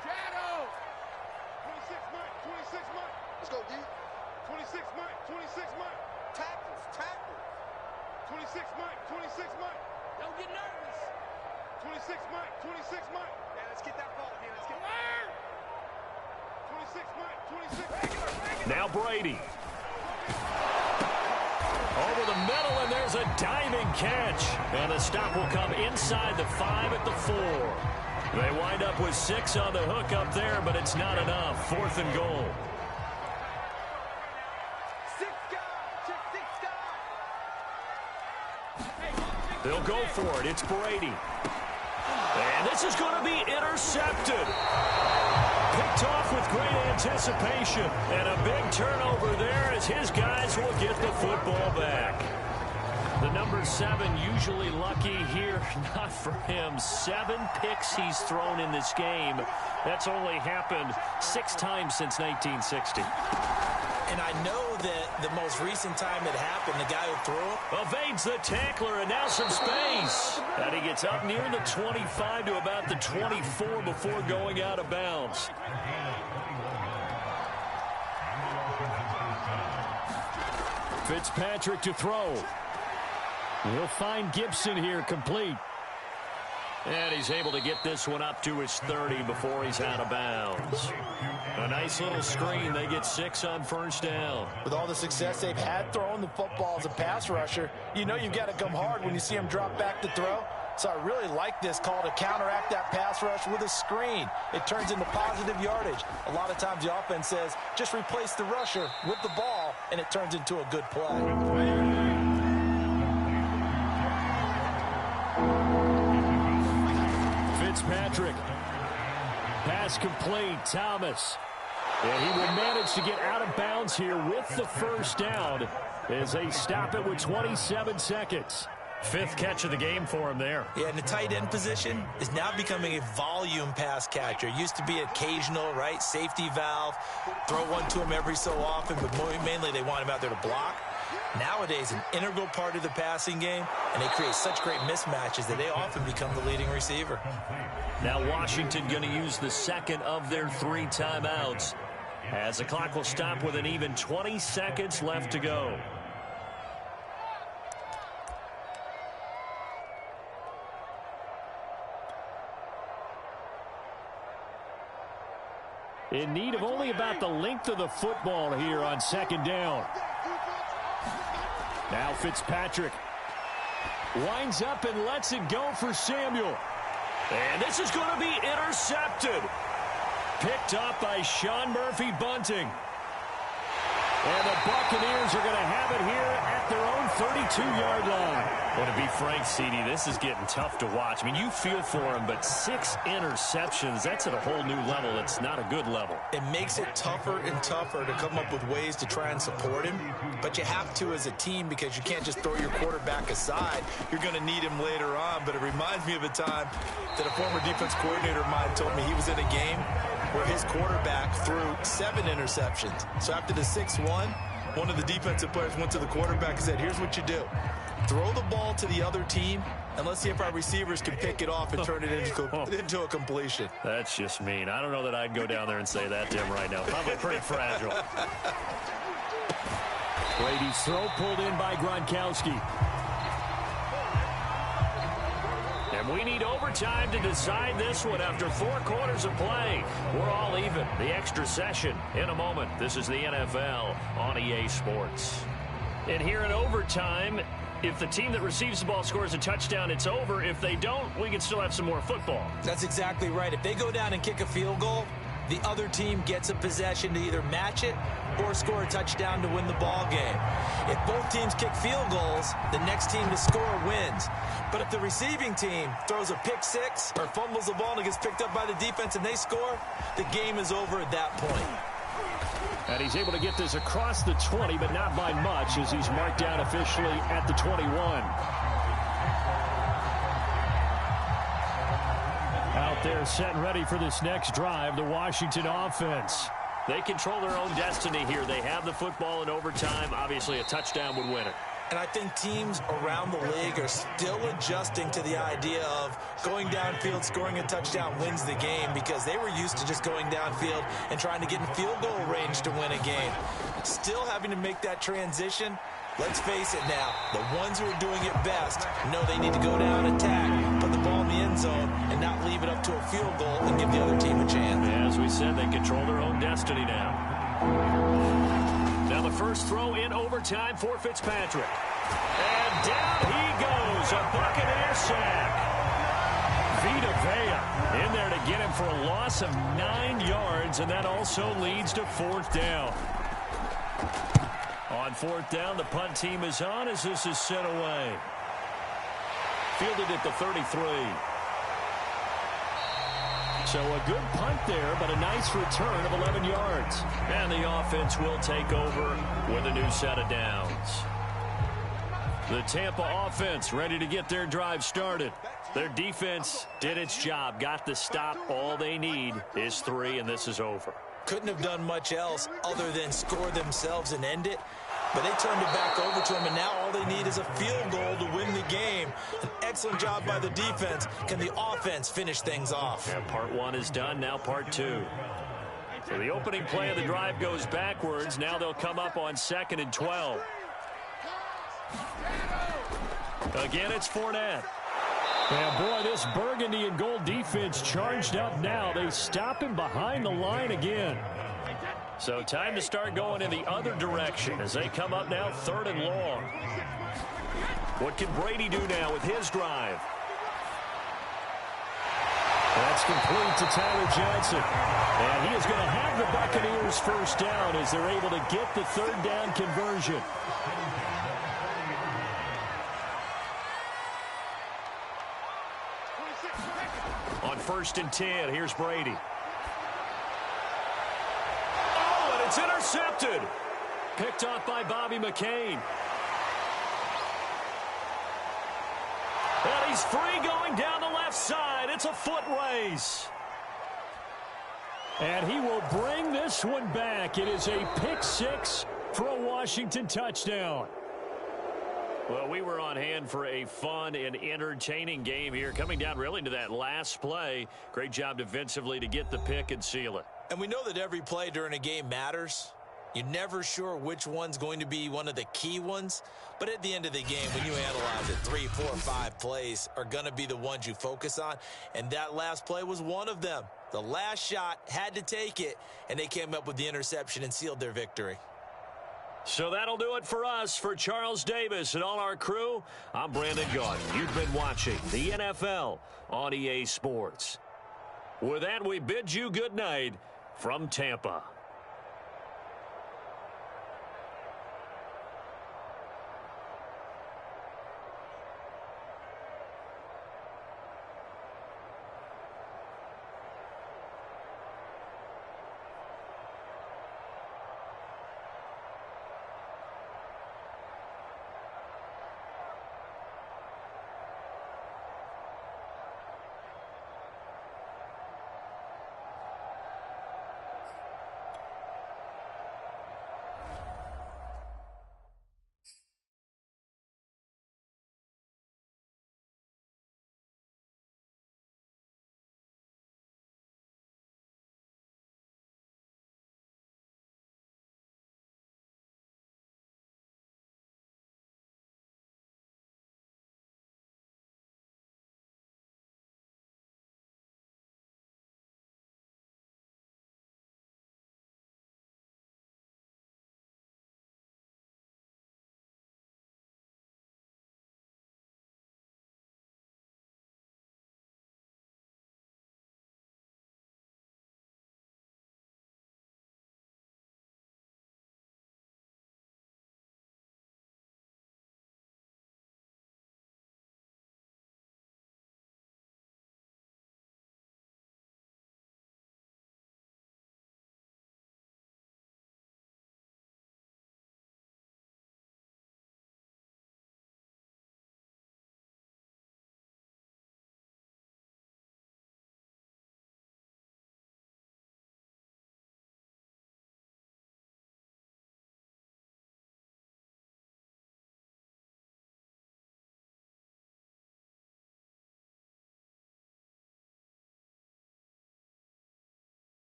Shadow. 26 Mike. Let's go, D. 26 Mike. Tackles. 26 Mike. Don't get nervous. 26 Mike. Yeah, let's get that ball again. Let's get 26 Mike. Now Brady. Over the middle, and there's a diving catch. And the stop will come inside the 5 at the 4. They wind up with 6 on the hook up there, but it's not enough. Fourth and goal. 6 guys. Check 6 guys. They'll go for it. It's Brady. And this is going to be intercepted. Picked off with great anticipation. And a big turnover there as his guys will get the football back. The number 7 usually lucky here. Not for him. 7 picks he's thrown in this game. That's only happened 6 times since 1960. And I know that the most recent time it happened, the guy who threw it Evades the tackler, and now some space. And he gets up near the 25 to about the 24 before going out of bounds. Fitzpatrick to throw. We'll find Gibson here complete. And he's able to get this one up to his 30 before he's out of bounds. A nice little screen. They get 6 on first down. with all the success they've had throwing the football as a pass rusher. You know you've got to come hard when you see him drop back to throw. So I really like this call to counteract that pass rush with a screen. It turns into positive yardage. A lot of times the offense says, just replace the rusher with the ball, and it turns into a good play. Fitzpatrick. Pass complete. Thomas. And he will manage to get out of bounds here with the first down as they stop it with 27 seconds. 5th catch of the game for him there. Yeah, and the tight end position is now becoming a volume pass catcher. It used to be occasional, right? Safety valve. Throw one to him every so often, but mainly they want him out there to block. Nowadays, an integral part of the passing game, and they create such great mismatches that they often become the leading receiver. Now Washington going to use the second of their 3 timeouts as the clock will stop with an even 20 seconds left to go. In need of only about the length of the football here on second down. Now Fitzpatrick winds up and lets it go for Samuel. And this is going to be intercepted. Picked up by Sean Murphy-Bunting. And the Buccaneers are going to have it here at their own 32-yard line. Well, to be frank, CD, this is getting tough to watch. I mean, you feel for him, but 6 interceptions, that's at a whole new level. It's not a good level. It makes it tougher and tougher to come up with ways to try and support him. But you have to as a team because you can't just throw your quarterback aside. You're going to need him later on. But it reminds me of a time that a former defense coordinator of mine told me he was in a game where his quarterback threw 7 interceptions. So after the 6-1, one of the defensive players went to the quarterback and said, here's what you do. Throw the ball to the other team, and let's see if our receivers can pick it off and turn it into a completion. That's just mean. I don't know that I'd go down there and say that to him right now. Probably pretty fragile. Brady's throw pulled in by Gronkowski. And we need overtime to decide this one after 4 quarters of play. We're all even. The extra session in a moment. This is the NFL on EA Sports. And here in overtime, if the team that receives the ball scores a touchdown, it's over. If they don't, we can still have some more football. That's exactly right. If they go down and kick a field goal, the other team gets a possession to either match it or score a touchdown to win the ball game. If both teams kick field goals, the next team to score wins. But if the receiving team throws a pick 6 or fumbles the ball and it gets picked up by the defense and they score, the game is over at that point. And he's able to get this across the 20, but not by much, as he's marked down officially at the 21. Out there set and ready for this next drive, the Washington offense. They control their own destiny here. They have the football in overtime. Obviously, a touchdown would win it. And I think teams around the league are still adjusting to the idea of going downfield, scoring a touchdown wins the game, because they were used to just going downfield and trying to get in field goal range to win a game. Still having to make that transition. Let's face it now, the ones who are doing it best know they need to go down, attack, put the ball in the end zone, and not leave it up to a field goal and give the other team a chance. Yeah, as we said, they control their own destiny now. Now the first throw in overtime for Fitzpatrick. And down he goes, a Buccaneer sack. Vita Vea in there to get him for a loss of 9 yards, and that also leads to 4th down. On 4th down, the punt team is on as this is sent away. Fielded at the 33. So a good punt there, but a nice return of 11 yards. And the offense will take over with a new set of downs. The Tampa offense ready to get their drive started. Their defense did its job, got the stop. All they need is 3, and this is over. Couldn't have done much else other than score themselves and end it. But they turned it back over to them, and now all they need is a field goal to win the game. An excellent job by the defense. Can the offense finish things off? Yeah, part 1 is done, now part 2. So the opening play of the drive goes backwards. Now they'll come up on 2nd and 12. Again, it's Fournette. And boy, this burgundy and gold defense charged up now. They stop him behind the line again. So time to start going in the other direction as they come up now 3rd and long. What can Brady do now with his drive? That's complete to Tyler Johnson. And he is going to have the Buccaneers first down as they're able to get the 3rd down conversion. On 1st and 10, here's Brady. It's intercepted. Picked off by Bobby McCain. And he's free going down the left side. It's a foot race. And he will bring this one back. It is a pick 6 for a Washington touchdown. Well, we were on hand for a fun and entertaining game here. Coming down really to that last play. Great job defensively to get the pick and seal it. And we know that every play during a game matters. You're never sure which one's going to be one of the key ones. But at the end of the game, when you analyze it, 3, 4, 5 plays are going to be the ones you focus on. And that last play was one of them. The last shot had to take it, and they came up with the interception and sealed their victory. So that'll do it for us. For Charles Davis and all our crew, I'm Brandon Gaudin. You've been watching the NFL on EA Sports. With that, we bid you good night from Tampa.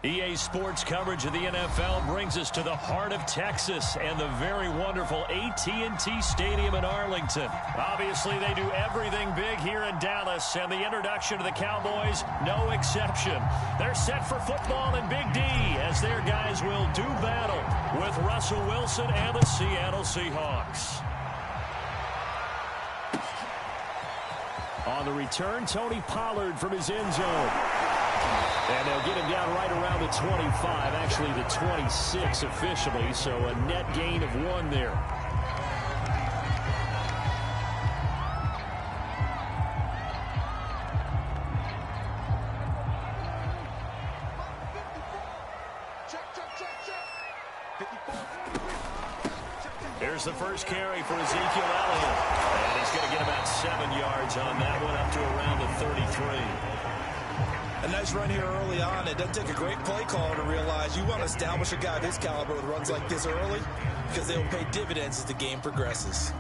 EA Sports coverage of the NFL brings us to the heart of Texas and the very wonderful AT&T Stadium in Arlington. Obviously, they do everything big here in Dallas, and the introduction to the Cowboys, no exception. They're set for football in Big D as their guys will do battle with Russell Wilson and the Seattle Seahawks. On the return, Tony Pollard from his end zone. And they'll get him down right around the 25, actually the 26 officially, so a net gain of 1 there. Here's the first carry for Ezekiel Elliott. And he's going to get about 7 yards on that one, up to around the 33. A nice run here early on. It doesn't take a great play caller to realize you want to establish a guy of his caliber with runs like this early because they will pay dividends as the game progresses.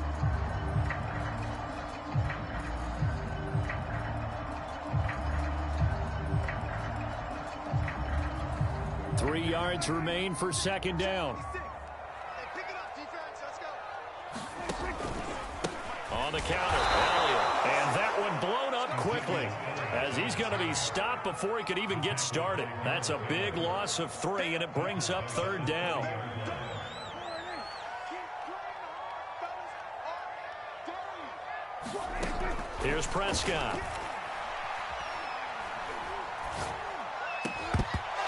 Three yards remain for second down. Pick it up, defense. Let's go. On the counter, Elliott. And that one blown up quickly as he's going to be stopped before he could even get started. That's a big loss of 3, and it brings up third down. Here's Prescott.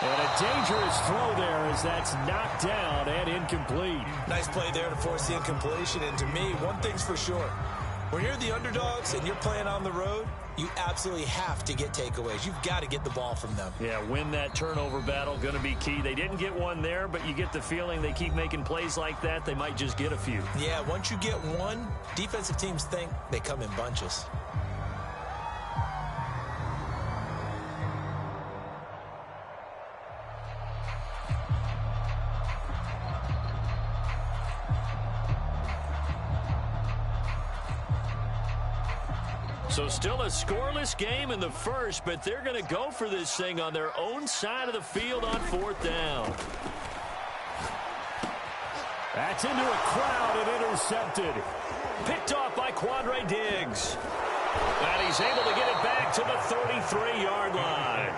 And a dangerous throw there as that's knocked down and incomplete. Nice play there to force the incompletion. And to me, one thing's for sure. When you're the underdogs and you're playing on the road, you absolutely have to get takeaways. You've got to get the ball from them. Yeah, win that turnover battle, going to be key. They didn't get one there, but you get the feeling they keep making plays like that, they might just get a few. Yeah, once you get one, defensive teams think they come in bunches. So still a scoreless game in the first, but they're going to go for this thing on their own side of the field on fourth down. That's into a crowd and intercepted. Picked off by Quandre Diggs. And he's able to get it back to the 33-yard line.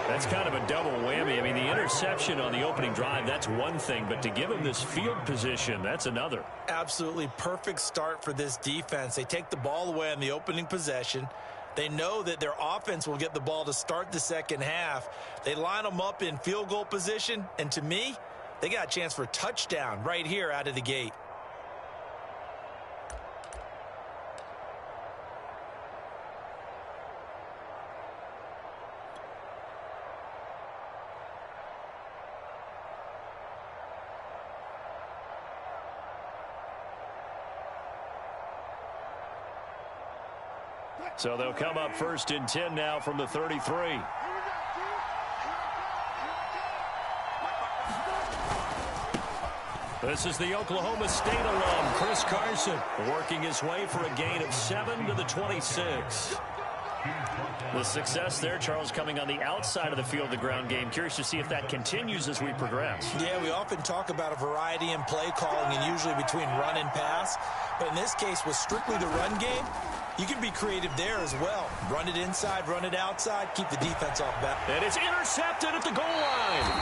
That's kind of a double whammy. I mean, the interception on the opening drive, that's one thing, but to give him this field position, that's another. Absolutely perfect start for this defense. They take the ball away on the opening possession. They know that their offense will get the ball to start the second half. They line them up in field goal position, and to me, they got a chance for a touchdown right here out of the gate. So they'll come up 1st and 10 now from the 33. This is the Oklahoma State alum, Chris Carson, working his way for a gain of 7 to the 26. The success there, Charles, coming on the outside of the field, the ground game. Curious to see if that continues as we progress. Yeah, we often talk about a variety in play calling and usually between run and pass. But in this case, with strictly the run game, you can be creative there as well. Run it inside, run it outside, keep the defense off balance. And it's intercepted at the goal line.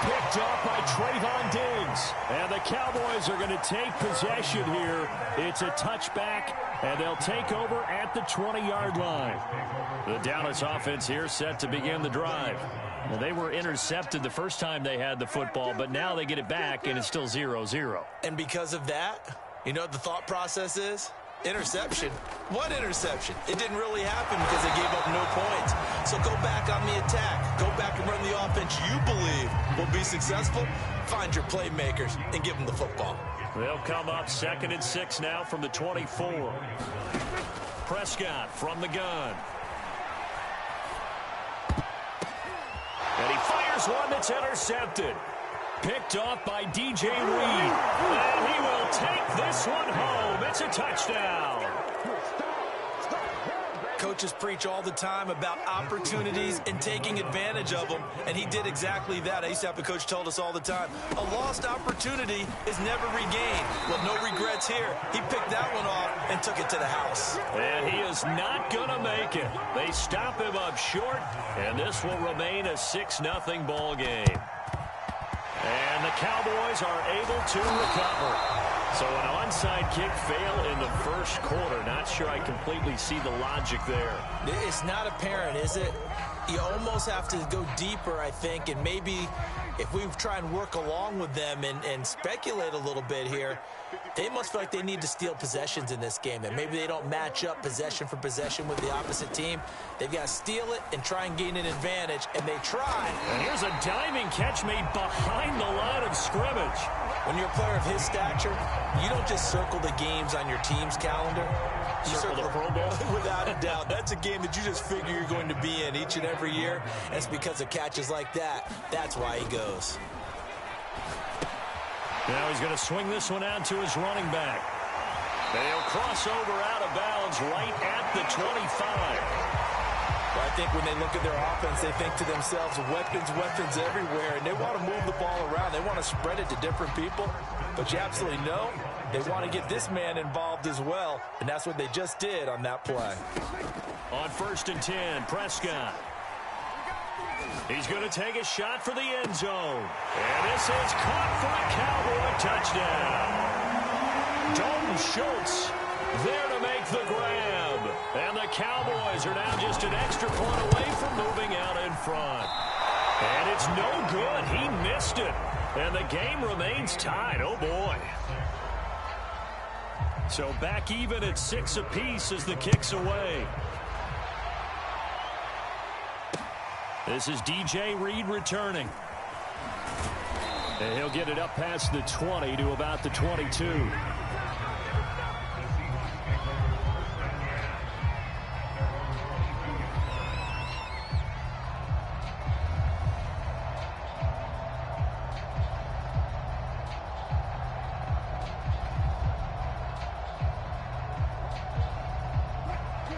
Picked off by Trayvon Diggs. And the Cowboys are going to take possession here. It's a touchback, and they'll take over at the 20-yard line. The Dallas offense here set to begin the drive. Well, they were intercepted the first time they had the football, but now they get it back, and it's still 0-0. And because of that, you know what the thought process is? Interception. What interception? It didn't really happen because they gave up no points. So go back on the attack. Go back and run the offense you believe will be successful. Find your playmakers and give them the football. They'll come up 2nd and 6 now from the 24. Prescott from the gun. And he fires one that's intercepted. Picked off by DJ Reed. And he will take this one home. It's a touchdown. Coaches preach all the time about opportunities and taking advantage of them, and he did exactly that. I used to have a coach told us all the time, a lost opportunity is never regained. Well, no regrets here. He picked that one off and took it to the house. And he is not going to make it. They stop him up short, and this will remain a 6-0 ball game. And the Cowboys are able to recover. So an onside kick fail in the first quarter. Not sure I completely see the logic there. It's not apparent, is it? You almost have to go deeper, I think, and maybe if we try and work along with them and speculate a little bit here, they must feel like they need to steal possessions in this game. And maybe they don't match up possession for possession with the opposite team. They've got to steal it and try and gain an advantage, and they try. And here's a diving catch made behind the line of scrimmage. When you're a player of his stature, you don't just circle the games on your team's calendar. You circle the Pro Bowl. Without a doubt. That's a game that you just figure you're going to be in each and every year. And it's because of catches like that. That's why he goes. Now he's going to swing this one out to his running back. They'll cross over out of bounds right at the 25. Well, I think when they look at their offense, they think to themselves, weapons, weapons everywhere, and they want to move the ball around. They want to spread it to different people, but you absolutely know they want to get this man involved as well, and that's what they just did on that play. On 1st and 10, Prescott. He's going to take a shot for the end zone. And this is caught for a Cowboy touchdown. Dalton Schultz there to make the grab. And the Cowboys are now just an extra point away from moving out in front. And it's no good. He missed it. And the game remains tied. Oh, boy. So back even at 6 apiece as the kick's away. This is DJ Reed returning. And he'll get it up past the 20 to about the 22.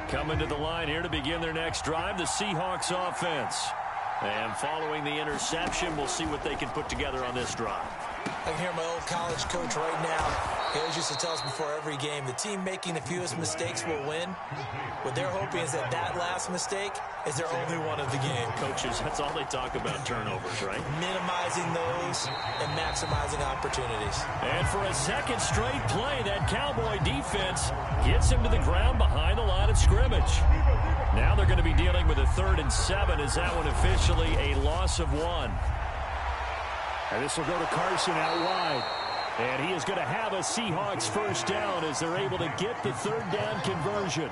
Coming to the line here to begin their next drive, the Seahawks offense. And following the interception, we'll see what they can put together on this drive. I can hear my old college coach right now. He always used to tell us before every game, the team making the fewest mistakes will win. What they're hoping is that that last mistake is their only one of the game. Coaches, that's all they talk about, turnovers, right? Minimizing those and maximizing opportunities. And for a second straight play, that Cowboy defense gets him to the ground behind the line of scrimmage. Now they're going to be dealing with a 3rd and 7. Is that one officially a loss of 1? And this will go to Carson out wide. And he is going to have a Seahawks first down as they're able to get the 3rd down conversion.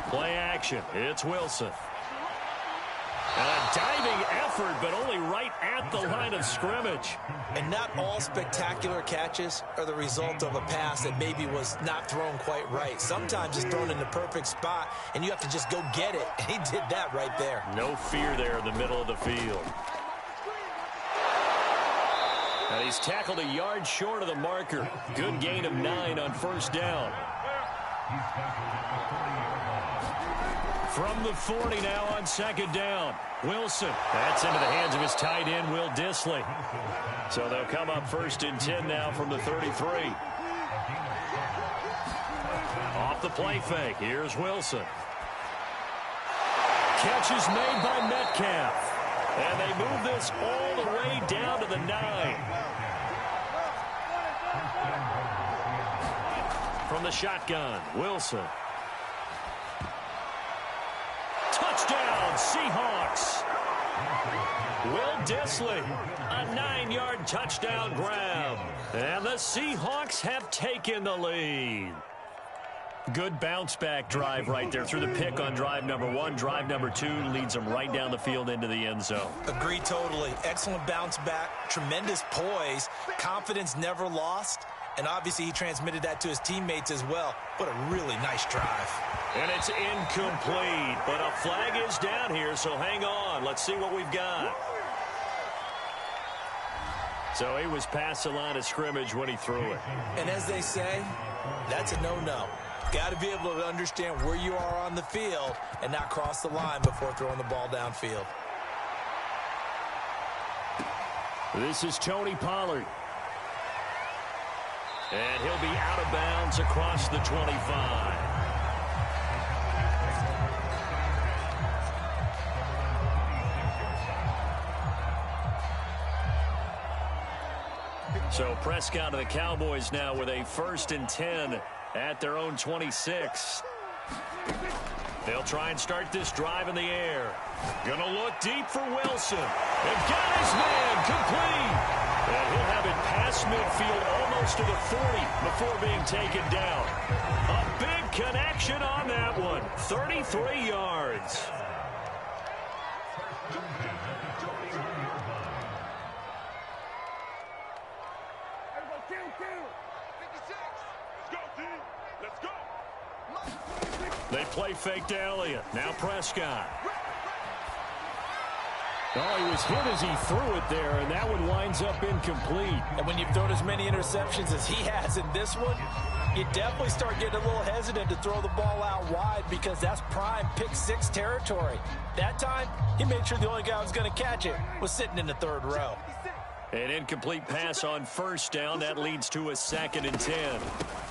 Play action. It's Wilson. A diving effort, but only right at the line of scrimmage. And not all spectacular catches are the result of a pass that maybe was not thrown quite right. Sometimes it's thrown in the perfect spot, and you have to just go get it. And he did that right there. No fear there in the middle of the field. And he's tackled a yard short of the marker. Good gain of 9 on first down. From the 40 now on 2nd down. Wilson. That's into the hands of his tight end, Will Dissly. So they'll come up 1st and 10 now from the 33. Off the play fake. Here's Wilson. Catch is made by Metcalf. And they move this all the way down to the 9. From the shotgun, Wilson. Touchdown, Seahawks. Will Dissly, a 9-yard touchdown grab. And the Seahawks have taken the lead. Good bounce-back drive right there through the pick on drive number 1. Drive number 2 leads them right down the field into the end zone. Agree totally. Excellent bounce back, tremendous poise, confidence never lost, and obviously he transmitted that to his teammates as well. What a really nice drive. And it's incomplete, but a flag is down here, so hang on. Let's see what we've got. So he was past the line of scrimmage when he threw it. And as they say, that's a no-no. Got to be able to understand where you are on the field and not cross the line before throwing the ball downfield. This is Tony Pollard. And he'll be out of bounds across the 25. So Prescott and the Cowboys now with a 1st and 10 at their own 26. They'll try and start this drive in the air. Gonna look deep for Wilson. And got his man complete. And he'll have it past midfield almost to the 40 before being taken down. A big connection on that one. 33 yards. They play fake to Elliott. Now Prescott. Oh, he was hit as he threw it there, and that one winds up incomplete. And when you've thrown as many interceptions as he has in this one, you definitely start getting a little hesitant to throw the ball out wide because that's prime pick-6 territory. That time, he made sure the only guy who was going to catch it was sitting in the 3rd row. An incomplete pass on 1st down. That leads to a 2nd and 10.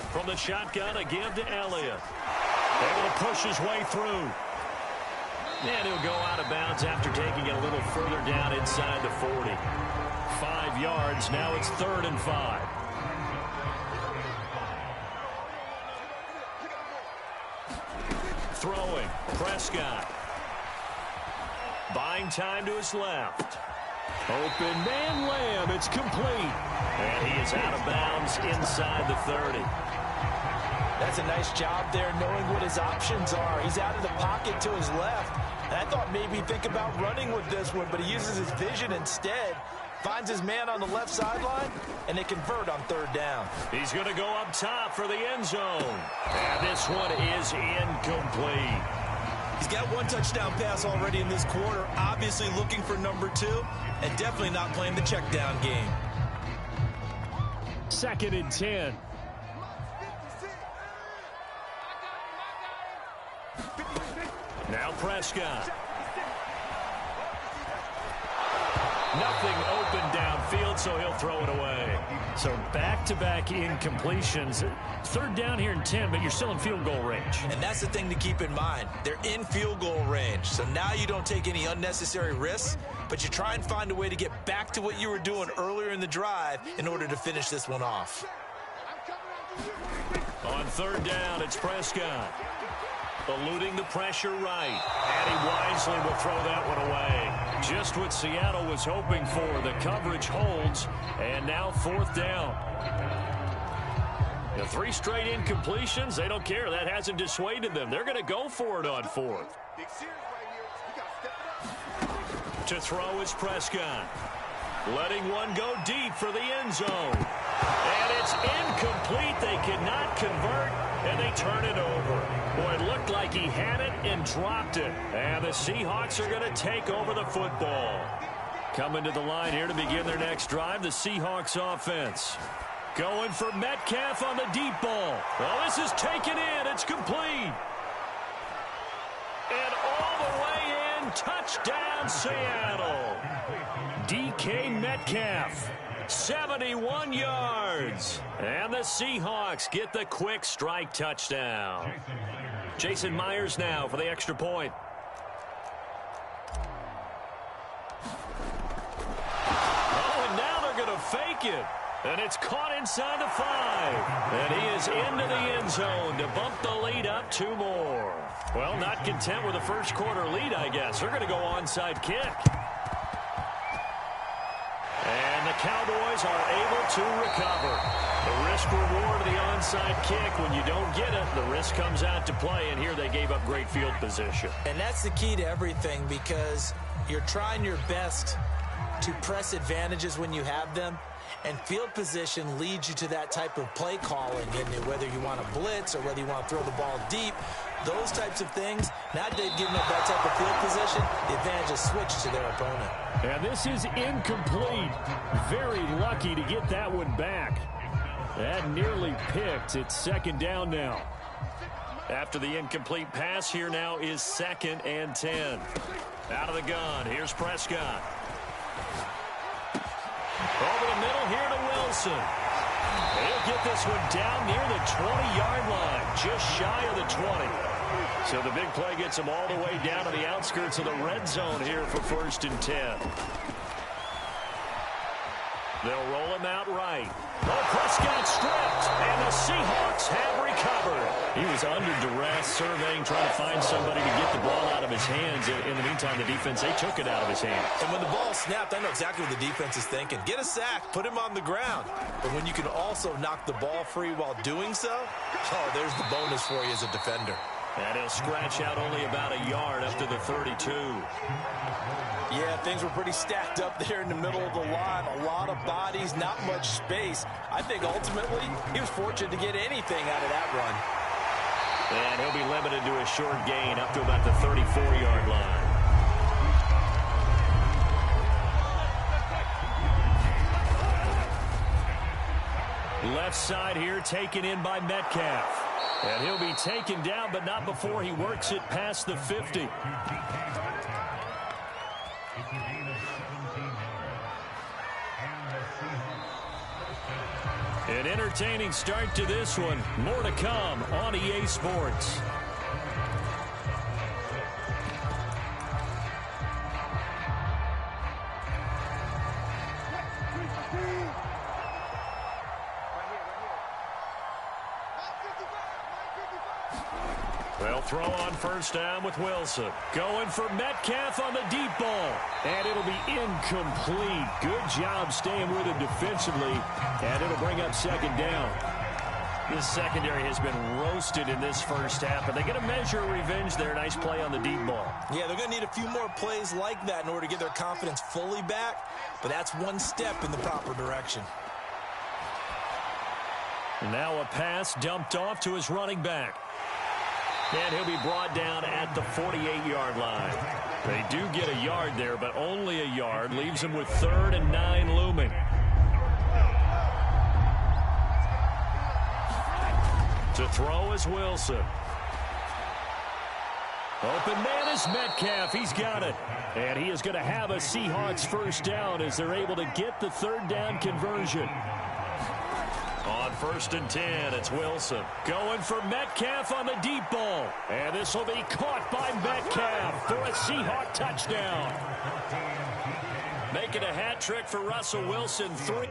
From the shotgun, a give to Elliott. Able to push his way through. And he'll go out of bounds after taking it a little further down inside the 40. 5 yards. Now it's 3rd and 5. Throwing. Prescott. Buying time to his left. Open man Lamb. It's complete. And he is out of bounds inside the 30. That's a nice job there knowing what his options are. He's out of the pocket to his left. And I thought maybe he'd think about running with this one, but he uses his vision instead. Finds his man on the left sideline, and they convert on 3rd down. He's going to go up top for the end zone. And this one is incomplete. He's got 1 touchdown pass already in this quarter, obviously looking for number 2, and definitely not playing the check down game. 2nd and 10. Now Prescott. Nothing open downfield, so he'll throw it away. So back-to-back incompletions. 3rd down here and 10, but you're still in field goal range. And that's the thing to keep in mind. They're in field goal range, so now you don't take any unnecessary risks, but you try and find a way to get back to what you were doing earlier in the drive in order to finish this one off. On 3rd down, it's Prescott. Eluding the pressure right. And he wisely will throw that one away. Just what Seattle was hoping for. The coverage holds. And now 4th down. The 3 straight incompletions, they don't care. That hasn't dissuaded them. They're going to go for it on 4th. To throw is Prescott. Letting one go deep for the end zone. And it's incomplete. They cannot convert, and they turn it over. Boy, it looked like he had it and dropped it. And the Seahawks are going to take over the football. Coming to the line here to begin their next drive, the Seahawks offense. Going for Metcalf on the deep ball. Well, this is taken in. It's complete. And all the way in, touchdown Seattle. DK Metcalf, 71 yards. And the Seahawks get the quick strike touchdown. Jason Myers now for the extra point. Oh, and now they're going to fake it. And it's caught inside the 5. And he is into the end zone to bump the lead up 2 more. Well, not content with a first quarter lead, I guess. They're going to go onside kick. And the Cowboys are able to recover. The risk-reward of the onside kick, when you don't get it, the risk comes out to play, and here they gave up great field position. And that's the key to everything, because you're trying your best to press advantages when you have them, and field position leads you to that type of play calling, and whether you want to blitz or whether you want to throw the ball deep, those types of things, now that they've given up that type of field position, the advantage has switched to their opponent. And this is incomplete. Very lucky to get that one back. That nearly picked. It's second down now. After the incomplete pass, here now is 2nd and 10. Out of the gun, here's Prescott. Over the middle here to Wilson. He'll get this one down near the 20-yard line, just shy of the 20. So the big play gets him all the way down to the outskirts of the red zone here for 1st and 10. They'll roll him out right. Oh, Prescott stripped, and the Seahawks have recovered. He was under duress, surveying, trying to find somebody to get the ball out of his hands. In the meantime, the defense, they took it out of his hands. And when the ball snapped, I know exactly what the defense is thinking. Get a sack, put him on the ground. But when you can also knock the ball free while doing so, oh, there's the bonus for you as a defender. And he'll scratch out only about a yard up to the 32. Yeah, things were pretty stacked up there in the middle of the line. A lot of bodies, not much space. I think ultimately he was fortunate to get anything out of that run. And he'll be limited to a short gain up to about the 34-yard line. Left side here taken in by Metcalf. And he'll be taken down, but not before he works it past the 50. An entertaining start to this one. More to come on EA Sports. They'll throw on 1st down with Wilson. Going for Metcalf on the deep ball. And it'll be incomplete. Good job staying with him defensively. And it'll bring up 2nd down. This secondary has been roasted in this first half, but they get a measure of revenge there. Nice play on the deep ball. Yeah, they're going to need a few more plays like that in order to get their confidence fully back. But that's one step in the proper direction. And now a pass dumped off to his running back. And he'll be brought down at the 48-yard line. They do get a yard there, but only a yard. Leaves them with 3rd and 9 looming. To throw is Wilson. Open man is Metcalf. He's got it. And he is going to have a Seahawks 1st down as they're able to get the 3rd down conversion. On 1st and 10, it's Wilson. Going for Metcalf on the deep ball. And this will be caught by Metcalf for a Seahawk touchdown. Making a hat trick for Russell Wilson. 3.